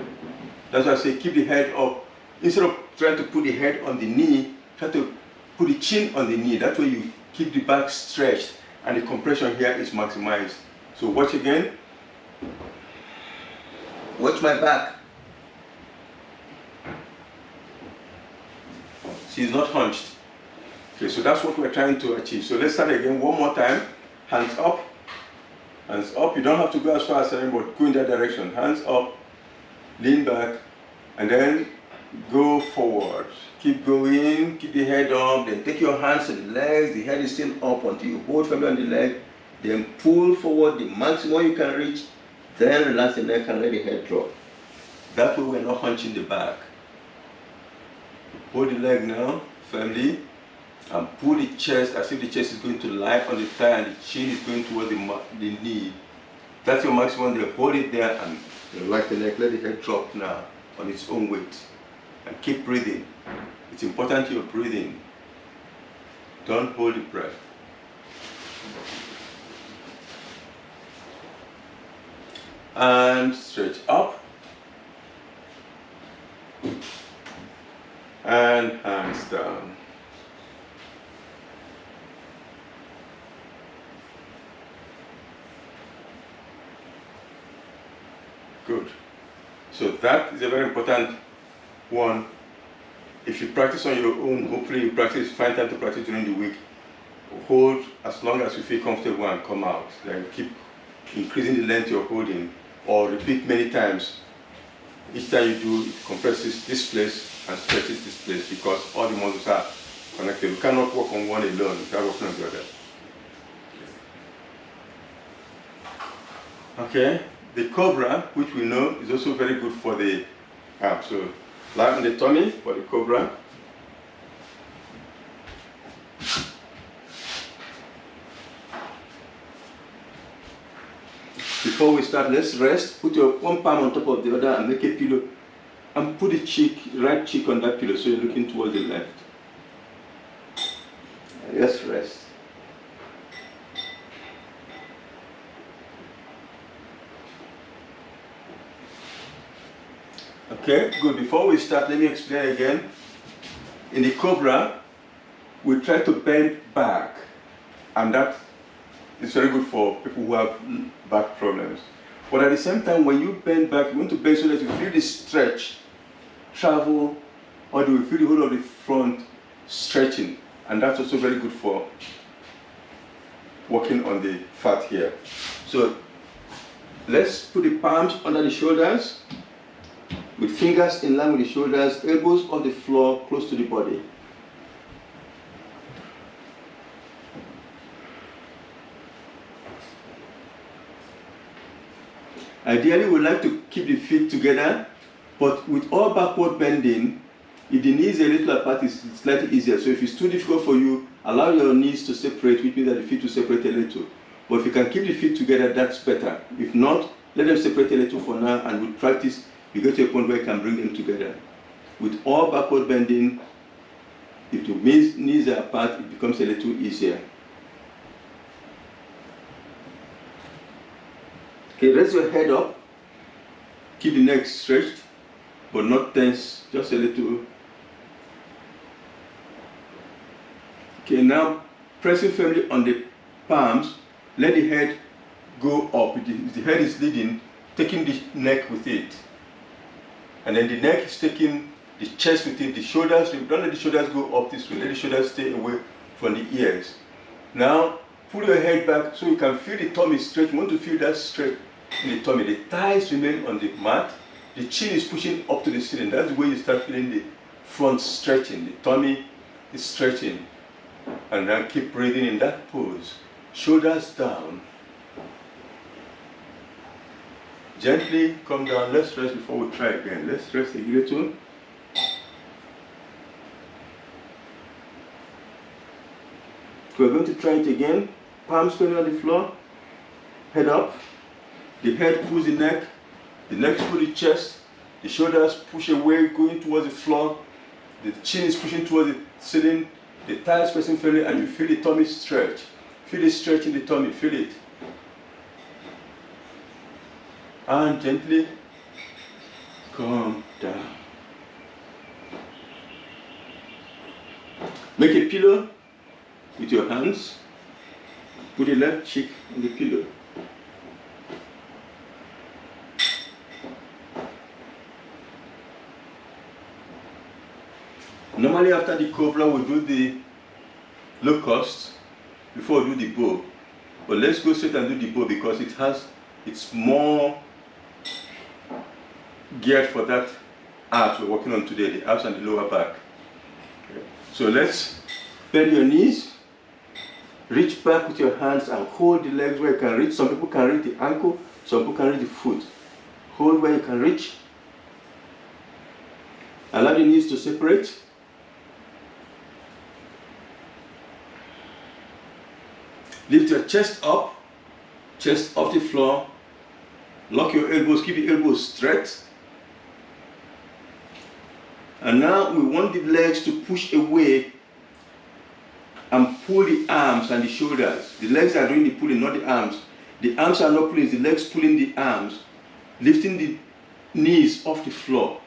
That's why I say keep the head up. Instead of trying to put the head on the knee, try to put the chin on the knee. That way you keep the back stretched and the compression here is maximized. So watch again. Watch my back. She's not hunched. Okay, so that's what we're trying to achieve. So let's start again one more time. Hands up. Hands up. You don't have to go as far as I am, but go in that direction. Hands up, lean back, and then go forward. Keep going, keep the head up, then take your hands to the legs. The head is still up until you hold firmly on the leg. Then pull forward the maximum you can reach. Then relax the neck and let the head drop. That way we're not hunching the back. Hold the leg now, firmly. And pull the chest as if the chest is going to lie on the thigh and the chin is going towards the knee. That's your maximum. Then hold it there and relax the neck. Let the head drop now on its own weight. And keep breathing. It's important you're breathing. Don't hold the breath. And stretch up. And hands down. Good. So that is a very important one, if you practice on your own, hopefully you practice, find time to practice during the week. Hold as long as you feel comfortable and come out. Then keep increasing the length you're holding, or repeat many times. Each time you do, it compresses this place and stretches this place, because all the muscles are connected. You cannot work on one alone, you can't work on the other. Okay, the cobra, which we know is also very good for the arm. So lie on the tummy for the cobra. Before we start, let's rest. Put your one palm on top of the other and make a pillow. And put the cheek, right cheek on that pillow, so you're looking towards the left. Let's rest. Okay, good. Before we start, let me explain again. In the cobra, we try to bend back, and that is very good for people who have back problems. But at the same time, when you bend back, you want to bend so that you feel the stretch travel, or do you feel the whole of the front stretching, and that's also very good for working on the fat here. So let's put the palms under the shoulders, with fingers in line with the shoulders, elbows off the floor, close to the body. Ideally, we like to keep the feet together, but with all backward bending, if the knees are a little apart, it's slightly easier. So if it's too difficult for you, allow your knees to separate, which means that the feet will separate a little. But if you can keep the feet together, that's better. If not, let them separate a little for now, and with practice, you get to a point where you can bring them together. With all backward bending, if the knees are apart, it becomes a little easier. Okay, raise your head up. Keep the neck stretched, but not tense, just a little. Okay, now pressing firmly on the palms, let the head go up. If the head is leading, taking the neck with it. And then the neck is taking the chest with it, the shoulders, don't let the shoulders go up this way, let the shoulders stay away from the ears. Now, pull your head back so you can feel the tummy straight. You want to feel that straight in the tummy. The thighs remain on the mat. The chin is pushing up to the ceiling. That's the way you start feeling the front stretching. The tummy is stretching. And then keep breathing in that pose. Shoulders down. Gently come down. Let's rest before we try again. Let's rest a little. We're going to try it again. Palms firmly on the floor. Head up. The head pulls the neck pulls the chest, the shoulders push away, going towards the floor, the chin is pushing towards the ceiling, the thighs pressing firmly, and you feel the tummy stretch. Feel the stretch in the tummy, feel it. And gently come down. Make a pillow with your hands. Put the left cheek on the pillow. Normally after the cobra we do the locust before we do the bow. But let's go straight and do the bow because it's more geared for that abs we're working on today, the abs and the lower back. Okay. So let's bend your knees, reach back with your hands and hold the legs where you can reach. Some people can reach the ankle, some people can reach the foot. Hold where you can reach. Allow the knees to separate. Lift your chest up, chest off the floor. Lock your elbows, keep the elbows straight. And now we want the legs to push away and pull the arms and the shoulders. The legs are doing the pulling, not the arms. The arms are not pulling, it's the legs pulling the arms, lifting the knees off the floor.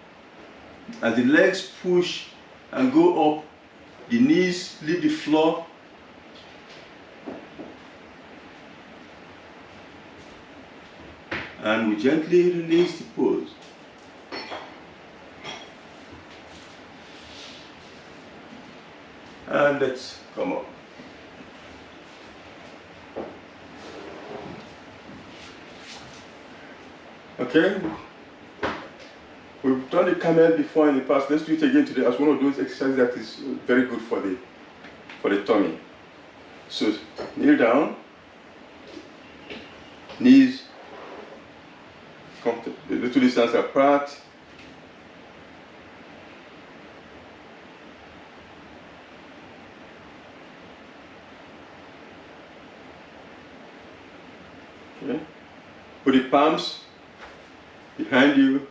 As the legs push and go up, the knees leave the floor. And we gently release the pose. and let's come up. Okay, we've done the camel before in the past. Let's do it again today as one of those exercises that is very good for the tummy. So kneel down, knees a little distance apart. Okay. Put the palms behind you,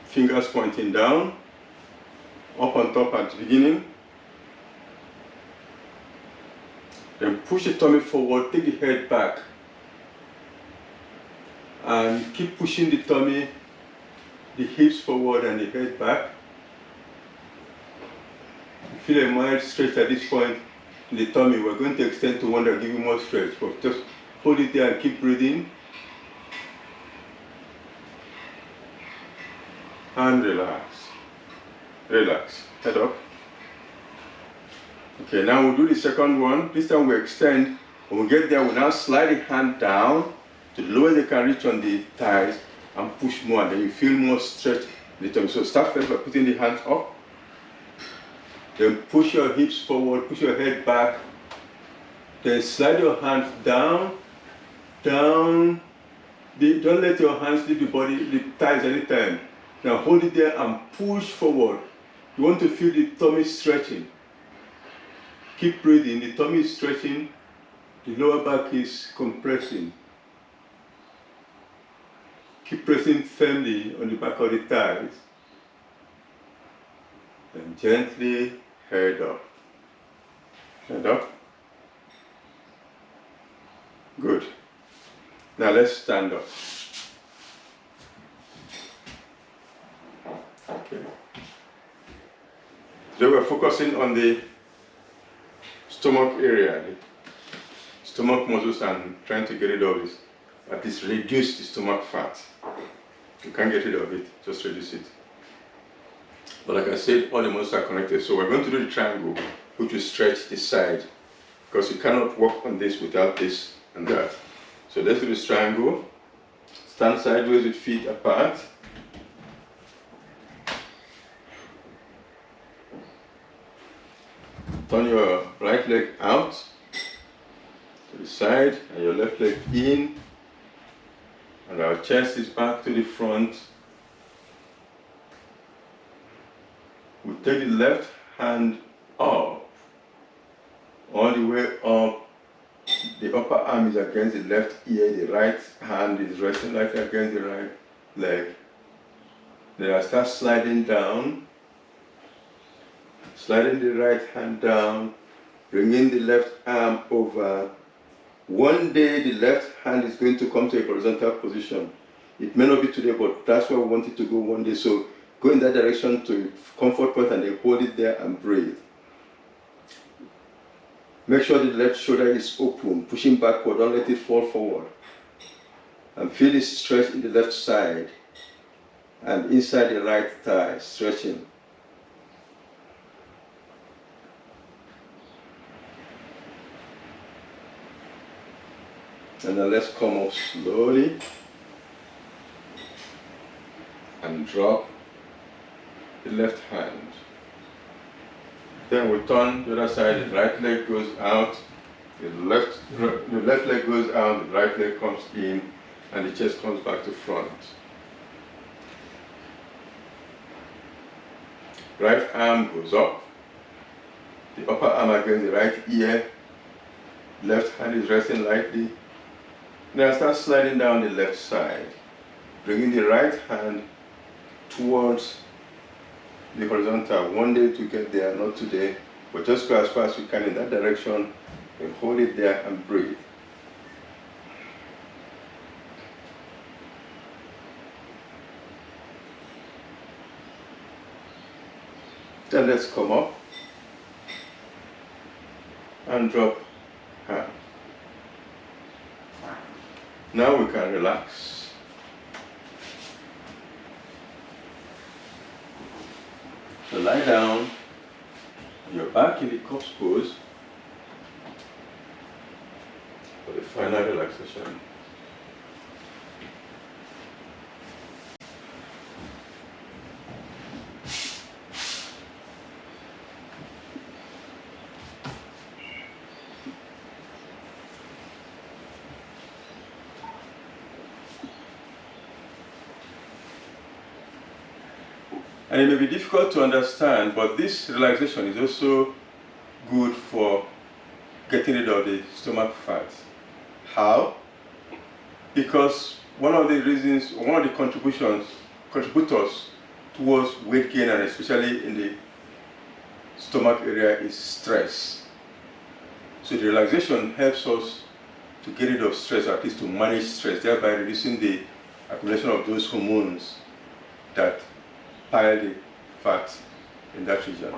fingers pointing down, up on top at the beginning. Then push the tummy forward, take the head back, and keep pushing the tummy, the hips forward and the head back. Feel a mild stretch at this point in the tummy. We're going to extend to one that will give you more stretch, but just hold it there and keep breathing. And relax. Relax. Head up. Okay, now we'll do the second one. This time we extend. When we get there, we'll now slide the hand down to the lowest they can reach on the thighs and push more. Then you feel more stretch in the tummy. So start first by putting the hands up. Then push your hips forward, push your head back. Then slide your hands down, down. Don't let your hands leave the body, the thighs anytime. Now hold it there and push forward. You want to feel the tummy stretching. Keep breathing, the tummy is stretching, the lower back is compressing. Keep pressing firmly on the back of the thighs. And gently head up. Head up. Good. Now let's stand up. Okay. Today we're focusing on the stomach area, the stomach muscles, and trying to get rid of this, at least reduce the stomach fat. You can't get rid of it, just reduce it. But like I said, all the muscles are connected. So we're going to do the triangle, which will stretch this side, because you cannot work on this without this and that. So let's do this triangle. Stand sideways with feet apart. Turn your right leg out to the side and your left leg in. And our chest is back to the front. We take the left hand up, all the way up. The upper arm is against the left ear, the right hand is resting right against the right leg. Then I start sliding down, sliding the right hand down, bringing the left arm over. One day the left hand is going to come to a horizontal position. It may not be today, but that's where we want it to go one day. So go in that direction to comfort point and then hold it there and breathe. Make sure the left shoulder is open, pushing backward, don't let it fall forward. And feel the stretch in the left side and inside the right thigh, stretching. And then let's come up slowly and drop the left hand. Then we turn the other side, the right leg goes out, the left leg goes out, the right leg comes in, and the chest comes back to front. Right arm goes up, the upper arm against the right ear, left hand is resting lightly. Then I start sliding down the left side, bringing the right hand towards the horizontal. One day to get there, not today, but just go as far as you can in that direction and hold it there and breathe. Then let's come up and drop hand. Now we can relax. So lie down You're back in the corpse pose for the final relaxation. And it may be difficult to understand, but this relaxation is also good for getting rid of the stomach fat. How? Because one of the contributors towards weight gain, and especially in the stomach area, is stress. So the relaxation helps us to get rid of stress, or at least to manage stress, thereby reducing the accumulation of those hormones that pile the fat in that region.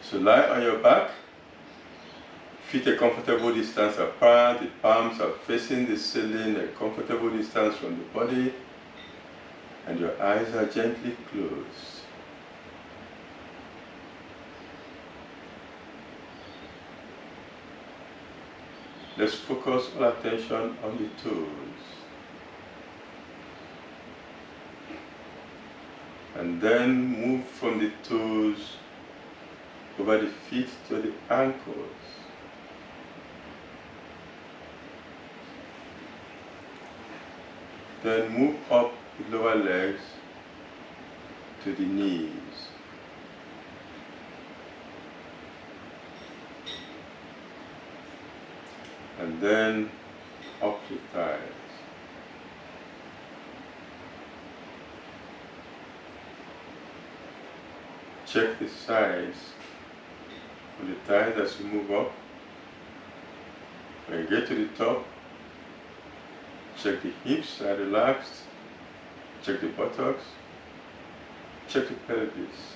So lie on your back, feet a comfortable distance apart, the palms are facing the ceiling, a comfortable distance from the body, and your eyes are gently closed. Let's focus all attention on the toes. And then move from the toes over the feet to the ankles. Then move up the lower legs to the knees. And then up the thighs. Check the sides of the thighs as you move up. When you get to the top, check the hips are relaxed, check the buttocks, check the pelvis.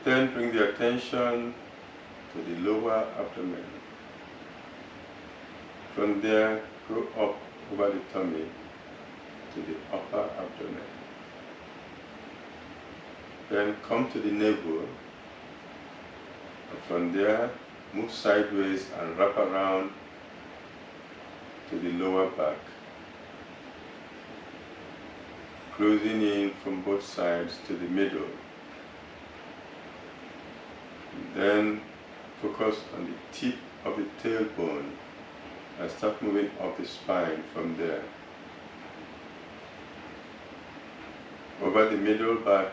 Then bring the attention to the lower abdomen. From there, go up over the tummy to the upper abdomen. Then come to the navel, and from there, move sideways and wrap around to the lower back, closing in from both sides to the middle. And then focus on the tip of the tailbone and start moving up the spine from there. Over the middle back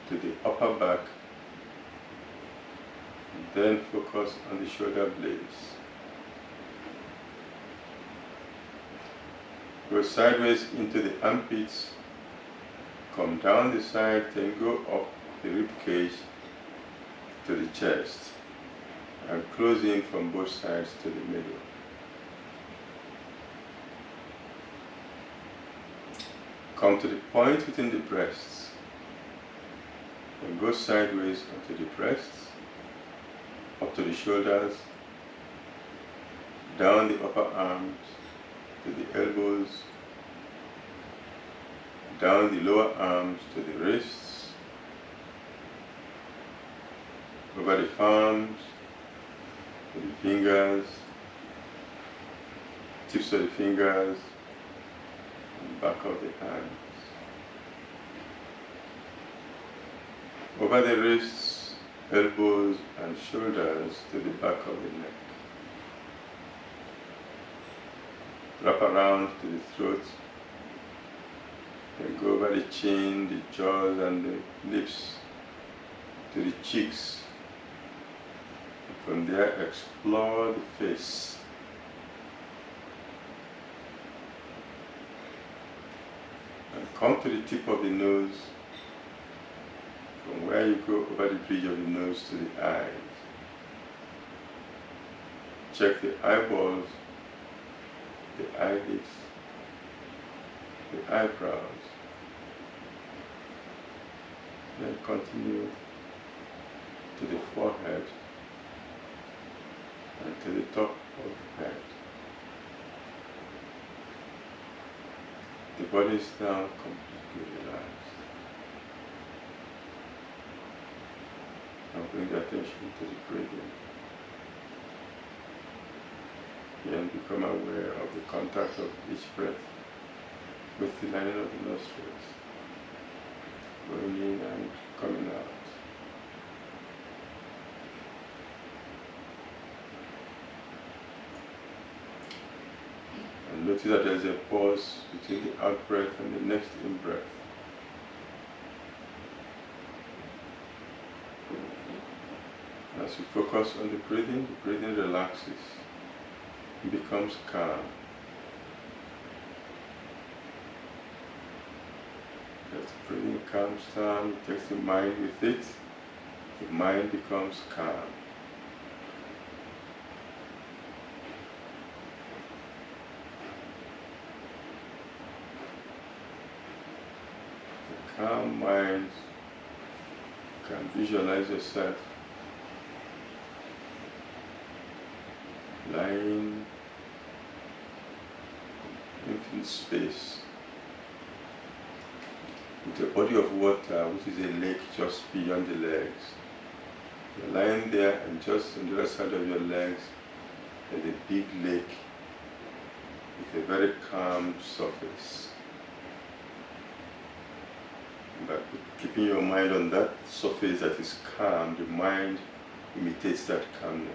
to the upper back, and then focus on the shoulder blades. Go sideways into the armpits, come down the side, then go up the rib cage to the chest, and close in from both sides to the middle. Come to the point within the breasts, and go sideways onto the breasts, up to the shoulders, down the upper arms to the elbows, down the lower arms to the wrists, over the palms to the fingers, tips of the fingers, and back of the hands. Over the wrists, elbows, and shoulders to the back of the neck. Wrap around to the throat, then go over the chin, the jaws, and the lips to the cheeks. And from there, explore the face. And come to the tip of the nose, from where you go over the bridge of the nose to the eyes. Check the eyeballs, the eyelids, the eyebrows. Then continue to the forehead and to the top of the head. The body is now completely relaxed. Now bring your attention to the breathing. And become aware of the contact of each breath with the lining of the nostrils, going in and coming out. And notice that there is a pause between the out breath and the next in breath. As you focus on the breathing relaxes. It becomes calm. As the breathing calms down, it takes the mind with it. The mind becomes calm. The calm mind can visualize yourself lying in infinite space with a body of water which is a lake just beyond the legs. You're lying there and just on the other side of your legs there's a big lake with a very calm surface. But keeping your mind on that surface that is calm, the mind imitates that calmness.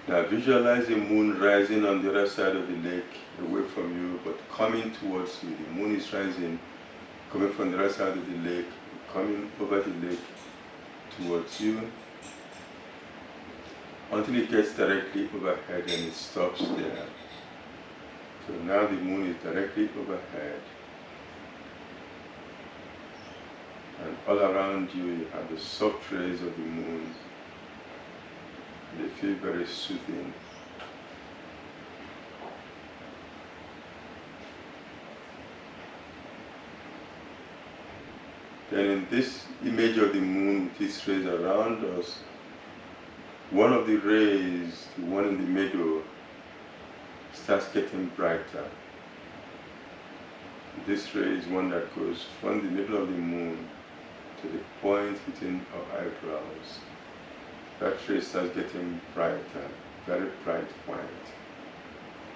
Now visualize the moon rising on the other side of the lake, away from you, but coming towards you. The moon is rising, coming from the other side of the lake, coming over the lake towards you, until it gets directly overhead and it stops there. So now the moon is directly overhead. And all around you, you have the soft rays of the moon. They feel very soothing. Then in this image of the moon with its rays around us, one of the rays, the one in the middle, starts getting brighter. This ray is one that goes from the middle of the moon to the point between our eyebrows. That ray starts getting brighter, very bright white.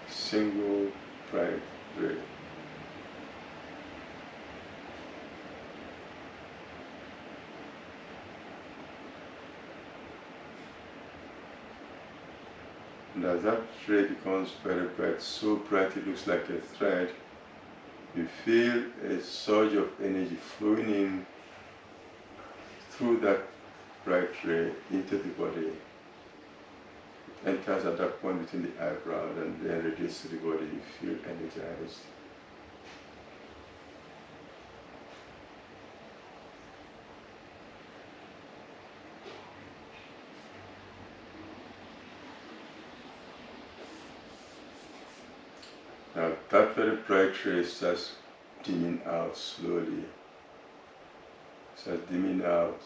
Single bright ray. And as that ray becomes very bright, so bright it looks like a thread, you feel a surge of energy flowing in through that bright ray into the body. It enters at that point between the eyebrows and then radiates to the body. You feel energized. Now that very bright ray starts dimming out slowly. Starts dimming out.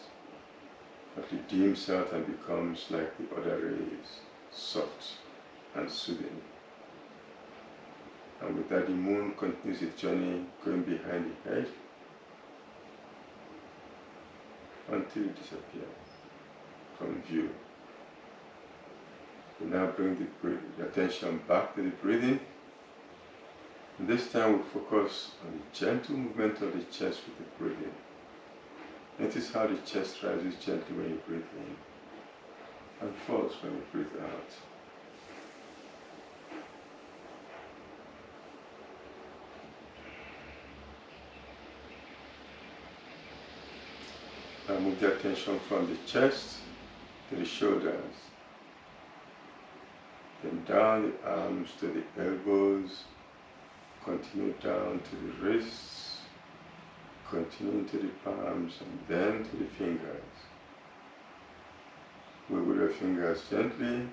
But it dims out and becomes like the other rays, soft and soothing. And with that, the moon continues its journey, going behind the head until it disappears from view. We now bring the attention back to the breathing. And this time we focus on the gentle movement of the chest with the breathing. Notice how the chest rises gently when you breathe in and falls when you breathe out. Now move the attention from the chest to the shoulders, then down the arms to the elbows, continue down to the wrists, continue to the palms and then to the fingers. Wiggle your fingers gently.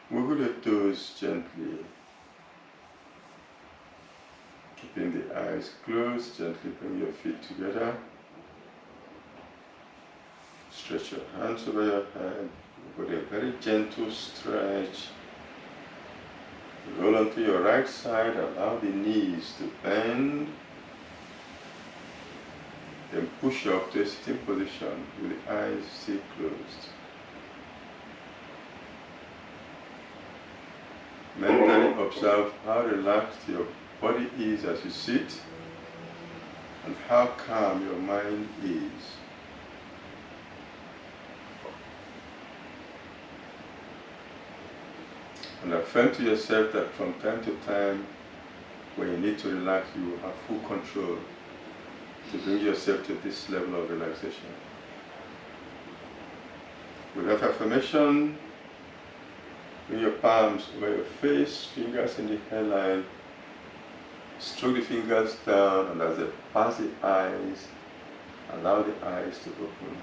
Wiggle your toes gently. Keep Keeping the eyes closed, gently bring your feet together. Stretch your hands over your head with a very gentle stretch. Roll onto your right side, allow the knees to bend. Then push up to a sitting position with the eyes still closed. Mentally observe how relaxed your body is as you sit and how calm your mind is. And affirm to yourself that from time to time, when you need to relax, you have full control to bring yourself to this level of relaxation. With that affirmation, bring your palms over your face, fingers in the hairline, stroke the fingers down, and as they pass the eyes, allow the eyes to open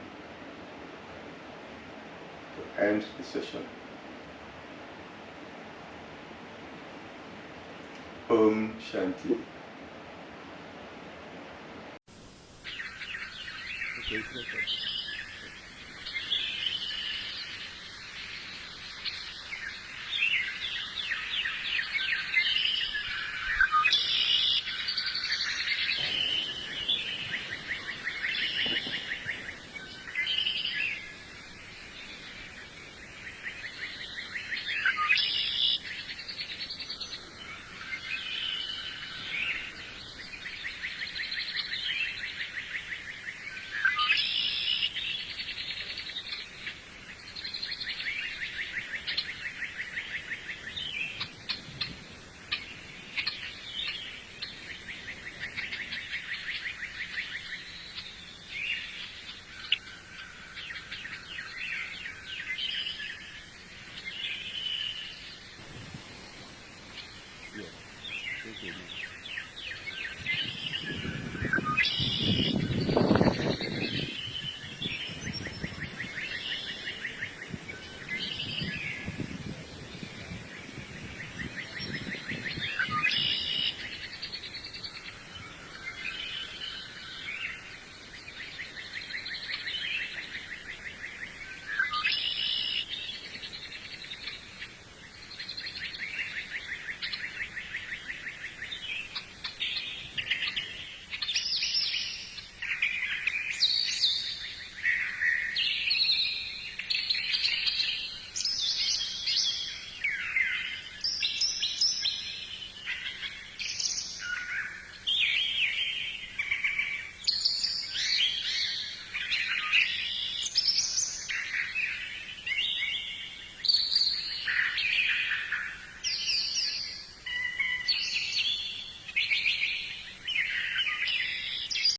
to end the session. Om Shanti. Okay,